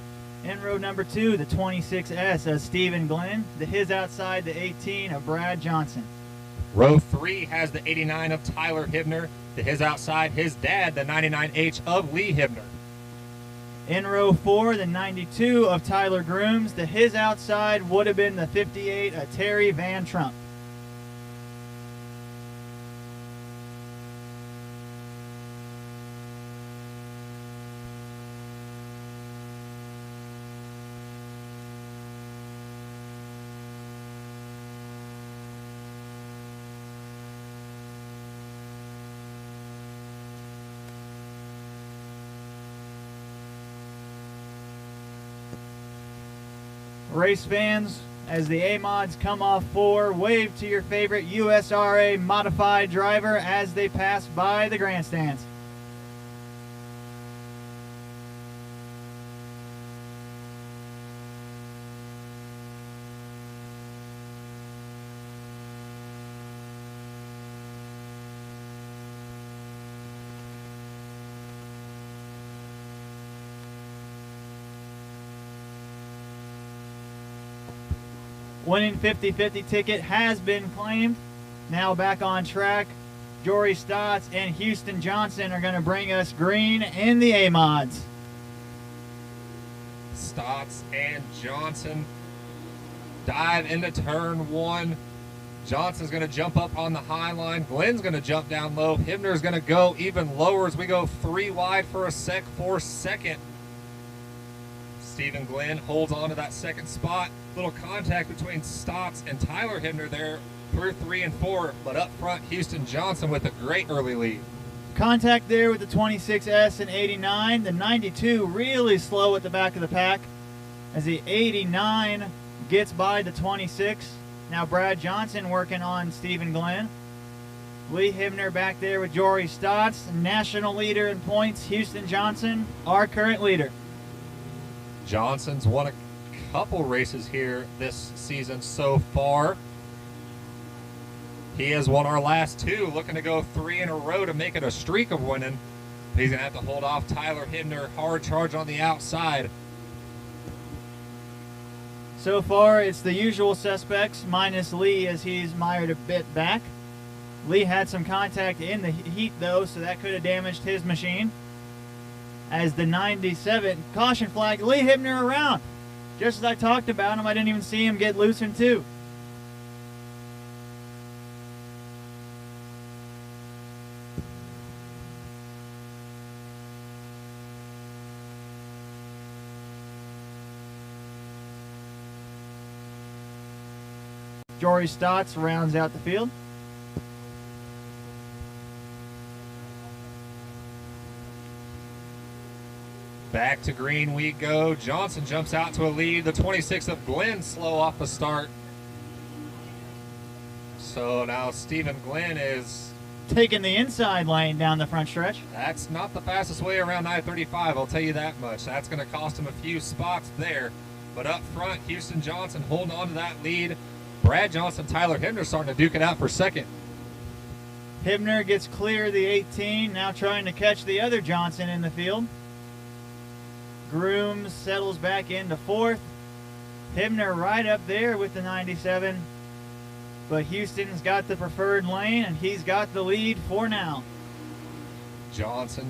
In row number 2, the 26S of Stephen Glenn to his outside, the 18 of Brad Johnson.
Row 3 has the 89 of Tyler Hibner to his outside, his dad, the 99H of Lee Hibner.
In row 4, the 92 of Tyler Grooms to his outside would have been the 58 of Terry Van Trump. Race fans, as the A-Mods come off 4, wave to your favorite USRA modified driver as they pass by the grandstands. Winning 50-50 ticket has been claimed. Now back on track. Jory Stotts and Houston Johnson are going to bring us green in the A-Mods.
Stotts and Johnson dive into turn 1. Johnson's going to jump up on the high line. Glenn's going to jump down low. Hibner's going to go even lower as we go 3 wide for second. Stephen Glenn holds on to that second spot. Little contact between Stotts and Tyler Hibner there through 3 and 4, but up front, Houston Johnson with a great early lead.
Contact there with the 26S and 89. The 92 really slow at the back of the pack as the 89 gets by the 26. Now Brad Johnson working on Stephen Glenn. Lee Hibner back there with Jory Stotts, national leader in points. Houston Johnson, our current leader.
Johnson's won a couple races here this season so far. He has won our last 2, looking to go 3 in a row to make it a streak of winning. He's going to have to hold off Tyler Hibner, hard charge on the outside.
So far, it's the usual suspects, minus Lee as he's mired a bit back. Lee had some contact in the heat, though, so that could have damaged his machine. As the 97 caution flag, Lee Hibner around. Just as I talked about him, I didn't even see him get loosened too. Jory Stotts rounds out the field.
Back to green we go. Johnson jumps out to a lead. The 26 of Glenn slow off the start. So now Stephen Glenn is
taking the inside lane down the front stretch.
That's not the fastest way around I-35, I'll tell you that much. That's going to cost him a few spots there. But up front, Houston Johnson holding on to that lead. Brad Johnson, Tyler Hibner starting to duke it out for second.
Hibner gets clear of the 18, now trying to catch the other Johnson in the field. Grooms settles back into 4th. Hibner right up there with the 97. But Houston's got the preferred lane, and he's got the lead for now.
Johnson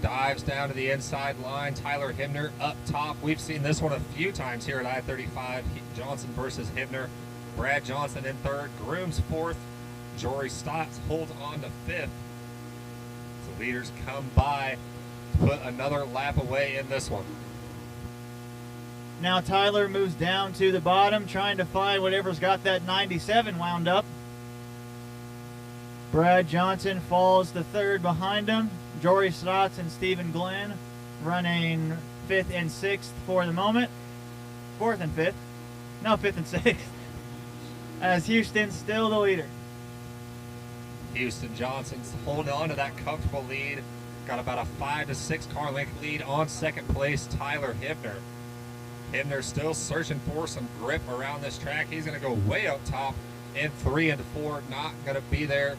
dives down to the inside line. Tyler Hibner up top. We've seen this one a few times here at I-35. Johnson versus Hibner. Brad Johnson in 3rd. Grooms 4th. Jory Stotts holds on to 5th. The leaders come by to put another lap away in this one.
Now Tyler moves down to the bottom, trying to find whatever's got that 97 wound up. Brad Johnson falls to 3rd behind him. Jory Stotts and Stephen Glenn running 5th and 6th for the moment. 4th and 5th. No, 5th and 6th. As Houston's still the leader.
Houston Johnson's holding on to that comfortable lead. Got about a 5 to 6 car length lead on second place, Tyler Hibner. Hibner still searching for some grip around this track. He's going to go way up top in 3 and 4. Not going to be there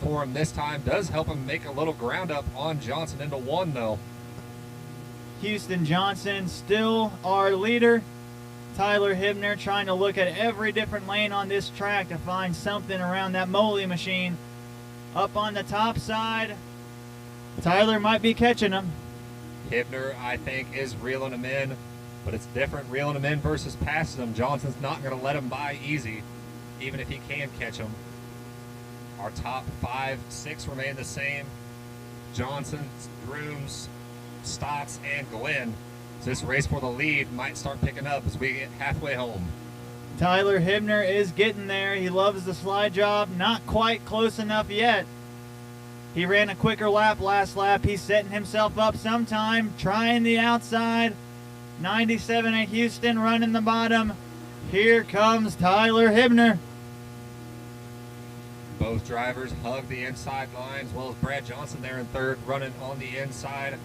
for him this time. Does help him make a little ground up on Johnson into 1, though.
Houston Johnson still our leader. Tyler Hibner trying to look at every different lane on this track to find something around that Moley machine. Up on the top side, Tyler might be catching him.
Hibner, I think, is reeling him in, but it's different reeling him in versus passing him. Johnson's not going to let him by easy, even if he can catch him. Our top 5, 6 remain the same. Johnson, Grooms, Stotts, and Glenn. So this race for the lead might start picking up as we get halfway home.
Tyler Hibner is getting there. He loves the slide job. Not quite close enough yet. He ran a quicker lap last lap. He's setting himself up sometime. Trying the outside. 97 at Houston running the bottom. Here comes Tyler Hibner.
Both drivers hug the inside line, as well as Brad Johnson there in 3rd, running on the inside.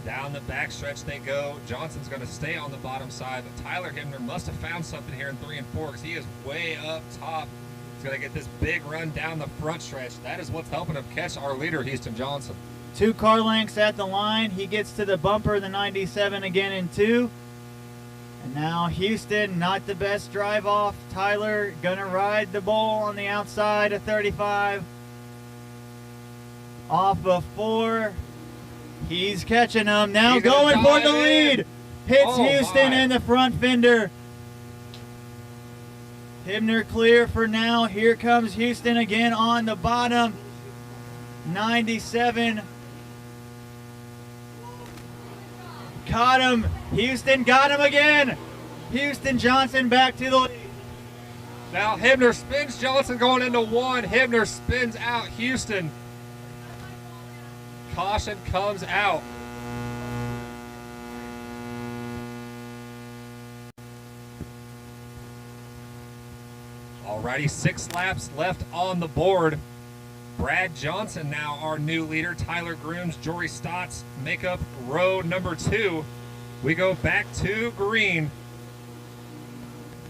Down the backstretch they go. Johnson's going to stay on the bottom side, but Tyler Hibner must have found something here in 3 and 4 because he is way up top. He's going to get this big run down the front stretch. That is what's helping him catch our leader, Houston Johnson.
2 car lengths at the line. He gets to the bumper, the 97 again in 2. And now Houston, not the best drive off. Tyler gonna ride the bull on the outside of 35. Off of 4. He's catching him. Now
He's gonna
going for
dive
the lead.
in.
Hits
Oh,
Houston
my.
in the front fender. Hibner clear for now. Here comes Houston again on the bottom. 97. Caught him. Houston got him again. Houston Johnson back to the lead.
Now Hibner spins Johnson going into 1. Hibner spins out Houston. Caution comes out. Alrighty, 6 laps left on the board. Brad Johnson now our new leader. Tyler Grooms, Jory Stotts make up row number 2. We go back to green.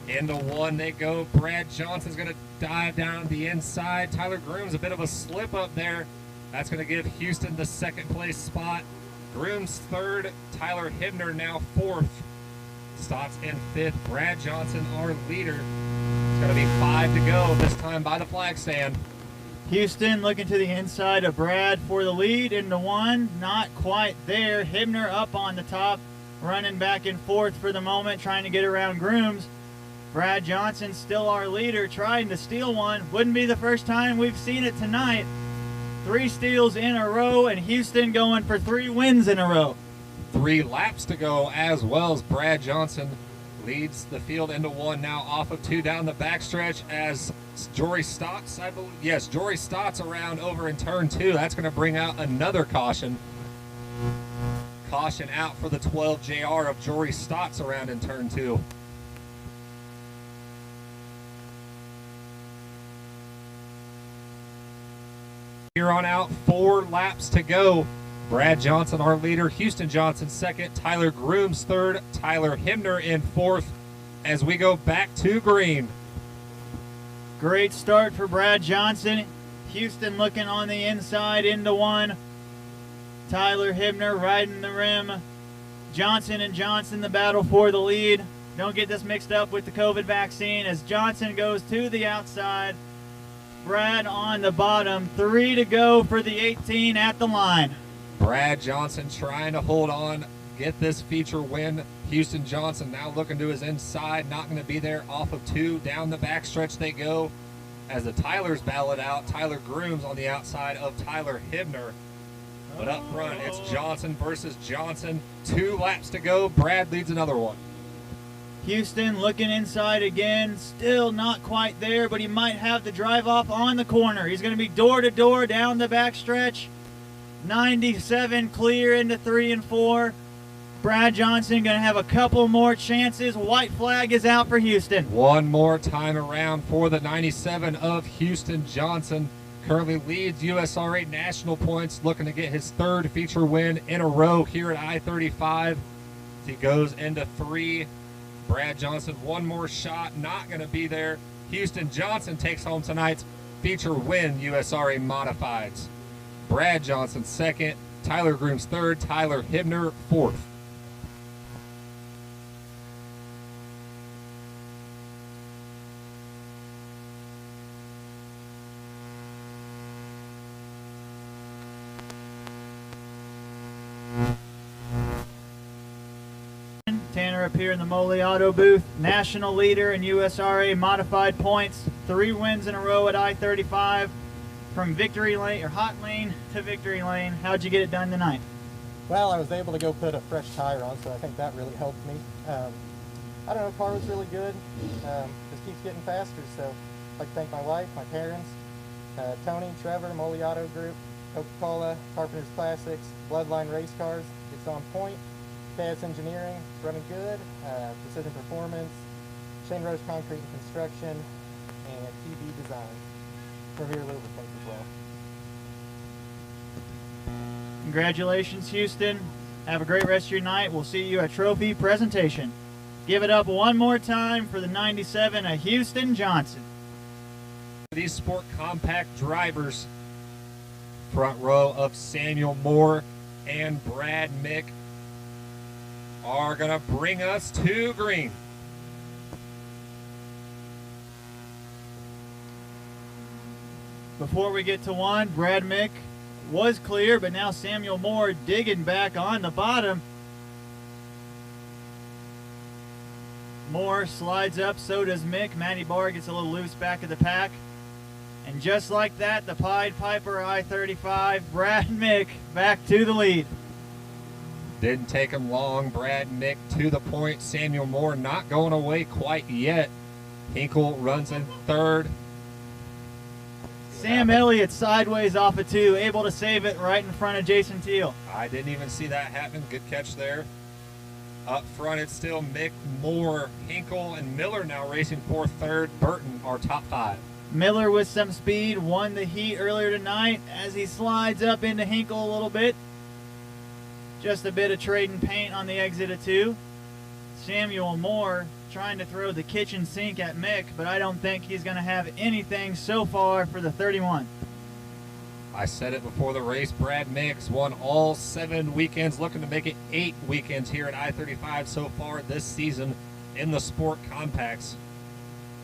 Into 1 they go. Brad Johnson's going to dive down the inside. Tyler Grooms, a bit of a slip up there. That's going to give Houston the 2nd place spot. Grooms 3rd. Tyler Hibner now 4th. Stotts in 5th. Brad Johnson, our leader. It's going to be 5 to go, this time by the flag stand.
Houston looking to the inside of Brad for the lead into 1. Not quite there. Hibner up on the top, running back and forth for the moment, trying to get around Grooms. Brad Johnson still our leader, trying to steal one. Wouldn't be the first time we've seen it tonight. 3 steals in a row, and Houston going for 3 wins in a row.
3 laps to go as well as Brad Johnson leads the field into 1 now off of 2 down the backstretch as Jory Stotts, I believe. Yes, Jory Stotts around over in turn 2. That's going to bring out another caution. Caution out for the 12 JR of Jory Stotts around in turn 2. Here on out, 4 laps to go. Brad Johnson, our leader. Houston Johnson 2nd. Tyler Grooms 3rd. Tyler Hibner in 4th as we go back to green.
Great start for Brad Johnson. Houston looking on the inside into 1. Tyler Hibner riding the rim. Johnson and Johnson the battle for the lead. Don't get this mixed up with the COVID vaccine as Johnson goes to the outside. Brad on the bottom. 3 to go for the 18 at the line.
Brad Johnson trying to hold on, get this feature win. Houston Johnson now looking to his inside, not going to be there off of 2. Down the backstretch they go as the Tylers battle it out. Tyler Grooms on the outside of Tyler Hibner. But up front, it's Johnson versus Johnson. 2 laps to go. Brad leads another one.
Houston looking inside again. Still not quite there, but he might have the drive off on the corner. He's going to be door to door down the backstretch. 97 clear into 3 and 4. Brad Johnson going to have a couple more chances. White flag is out for Houston.
One more time around for the 97 of Houston Johnson. Currently leads USRA national points, looking to get his 3rd feature win in a row here at I-35. He goes into 3. Brad Johnson, one more shot, not going to be there. Houston Johnson takes home tonight's feature win, USRA Modifieds. Brad Johnson second, Tyler Grooms third, Tyler Hibner fourth.
Tanner up here in the Moley Auto booth, national leader in USRA modified points, 3 wins in a row at I-35 from victory lane or hot lane to victory lane. How'd you get it done tonight?
Well, I was able to go put a fresh tire on, so I think that really helped me. I don't know, the car was really good. Just keeps getting faster, so I'd like to thank my wife, my parents, Tony, Trevor, Moley Auto Group, Coca-Cola, Carpenter's Classics, Bloodline Race Cars. It's on point. KS Engineering, it's running good. Precision Performance, Shane Rose Concrete and Construction, and TB Design. Premier Lubricants as well.
Congratulations, Houston. Have a great rest of your night. We'll see you at trophy presentation. Give it up one more time for the 97 of Houston Johnson.
These sport compact drivers, front row of Samuel Moore and Brad Mick, are going to bring us to green.
Before we get to one, Brad Mick was clear, but now Samuel Moore digging back on the bottom. Moore slides up, so does Mick. Matty Barr gets a little loose back of the pack. And just like that, the Pied Piper I-35, Brad Mick back to the lead.
Didn't take him long. Brad Mick to the point. Samuel Moore not going away quite yet. Hinkle runs in third.
Sam Elliott sideways off of 2, able to save it right in front of Jason Teal.
I didn't even see that happen. Good catch there. Up front, it's still Mick, Moore, Hinkle, and Miller now racing for third. Burton, our top 5.
Miller with some speed, won the heat earlier tonight as he slides up into Hinkle a little bit. Just a bit of trading paint on the exit of 2. Samuel Moore trying to throw the kitchen sink at Mick, but I don't think he's going to have anything so far for the 31.
I said it before the race. Brad Mick's won all 7 weekends, looking to make it 8 weekends here at I-35 so far this season in the sport compacts.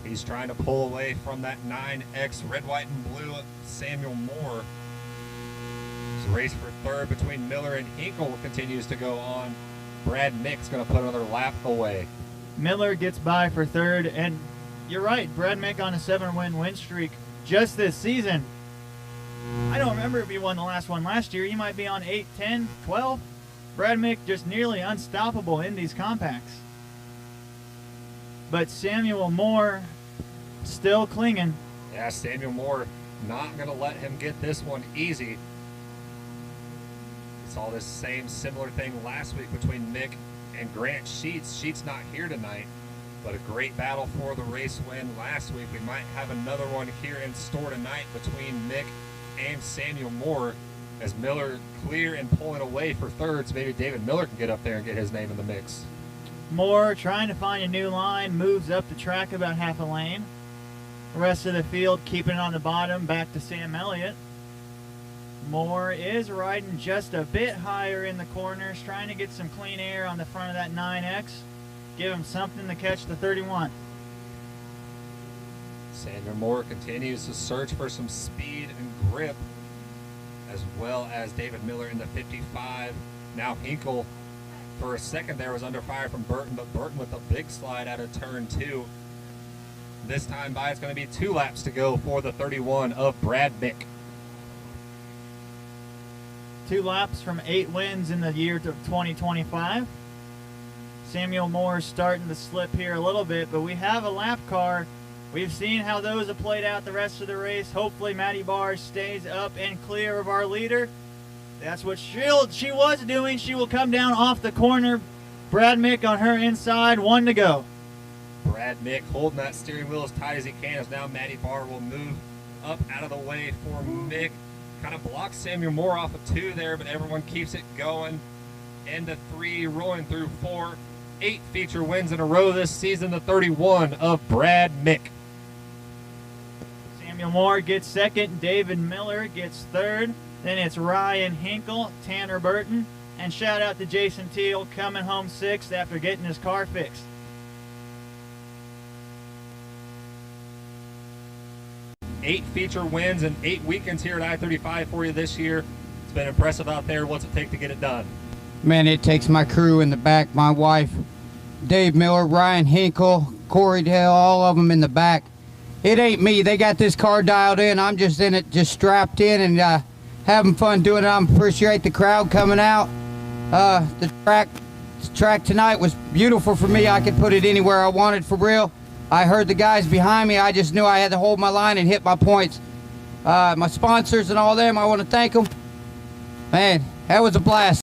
He's trying to pull away from that 9X red, white, and blue Samuel Moore. This race for third between Miller and Hinkle continues to go on. Brad Mick's going to put another lap away.
Miller gets by for third, and you're right, Brad Mick on a 7-win streak just this season. I don't remember if he won the last one last year. He might be on 8, 10, 12. Brad Mick just nearly unstoppable in these compacts. But Samuel Moore still clinging.
Yeah, Samuel Moore not going to let him get this one easy. We saw this same similar thing last week between Mick and Grant Sheets. Sheets not here tonight, but a great battle for the race win last week. We might have another one here in store tonight between Mick and Samuel Moore, as Miller clear and pulling away for third, so maybe David Miller can get up there and get his name in the mix.
Moore trying to find a new line, moves up the track about half a lane. The rest of the field keeping it on the bottom, back to Sam Elliott. Moore is riding just a bit higher in the corners, trying to get some clean air on the front of that 9X. Give him something to catch the 31.
Samuel Moore continues to search for some speed and grip, as well as David Miller in the 55. Now Hinkle, for a second there, was under fire from Burton, but Burton with a big slide out of turn 2. This time by, it's going to be 2 laps to go for the 31 of Brad Mick.
2 laps from 8 wins in the year of 2025. Samuel Moore starting to slip here a little bit, but we have a lap car. We've seen how those have played out the rest of the race. Hopefully Matty Barr stays up and clear of our leader. That's what she was doing. She will come down off the corner. Brad Mick on her inside, 1 to go.
Brad Mick holding that steering wheel as tight as he can, as now Matty Barr will move up out of the way for Mick. Kind of blocks Samuel Moore off of 2 there, but everyone keeps it going. Into 3, rolling through 4. 8 feature wins in a row this season, the 31 of Brad Mick.
Samuel Moore gets second. David Miller gets third. Then it's Ryan Hinkle, Tanner Burton, and shout out to Jason Teal coming home 6th after getting his car fixed.
Eight feature wins and 8 weekends here at I-35 for you this year. It's been impressive out there. What's it take to get it done?
Man, it takes my crew in the back, my wife, Dave Miller, Ryan Hinkle, Corey Dale, all of them in the back. It ain't me. They got this car dialed in. I'm just in it, just strapped in and having fun doing it. I appreciate the crowd coming out. The track tonight was beautiful for me. I could put it anywhere I wanted for real. I heard the guys behind me. I just knew I had to hold my line and hit my points. My sponsors and all them, I want to thank them. Man, that was a blast.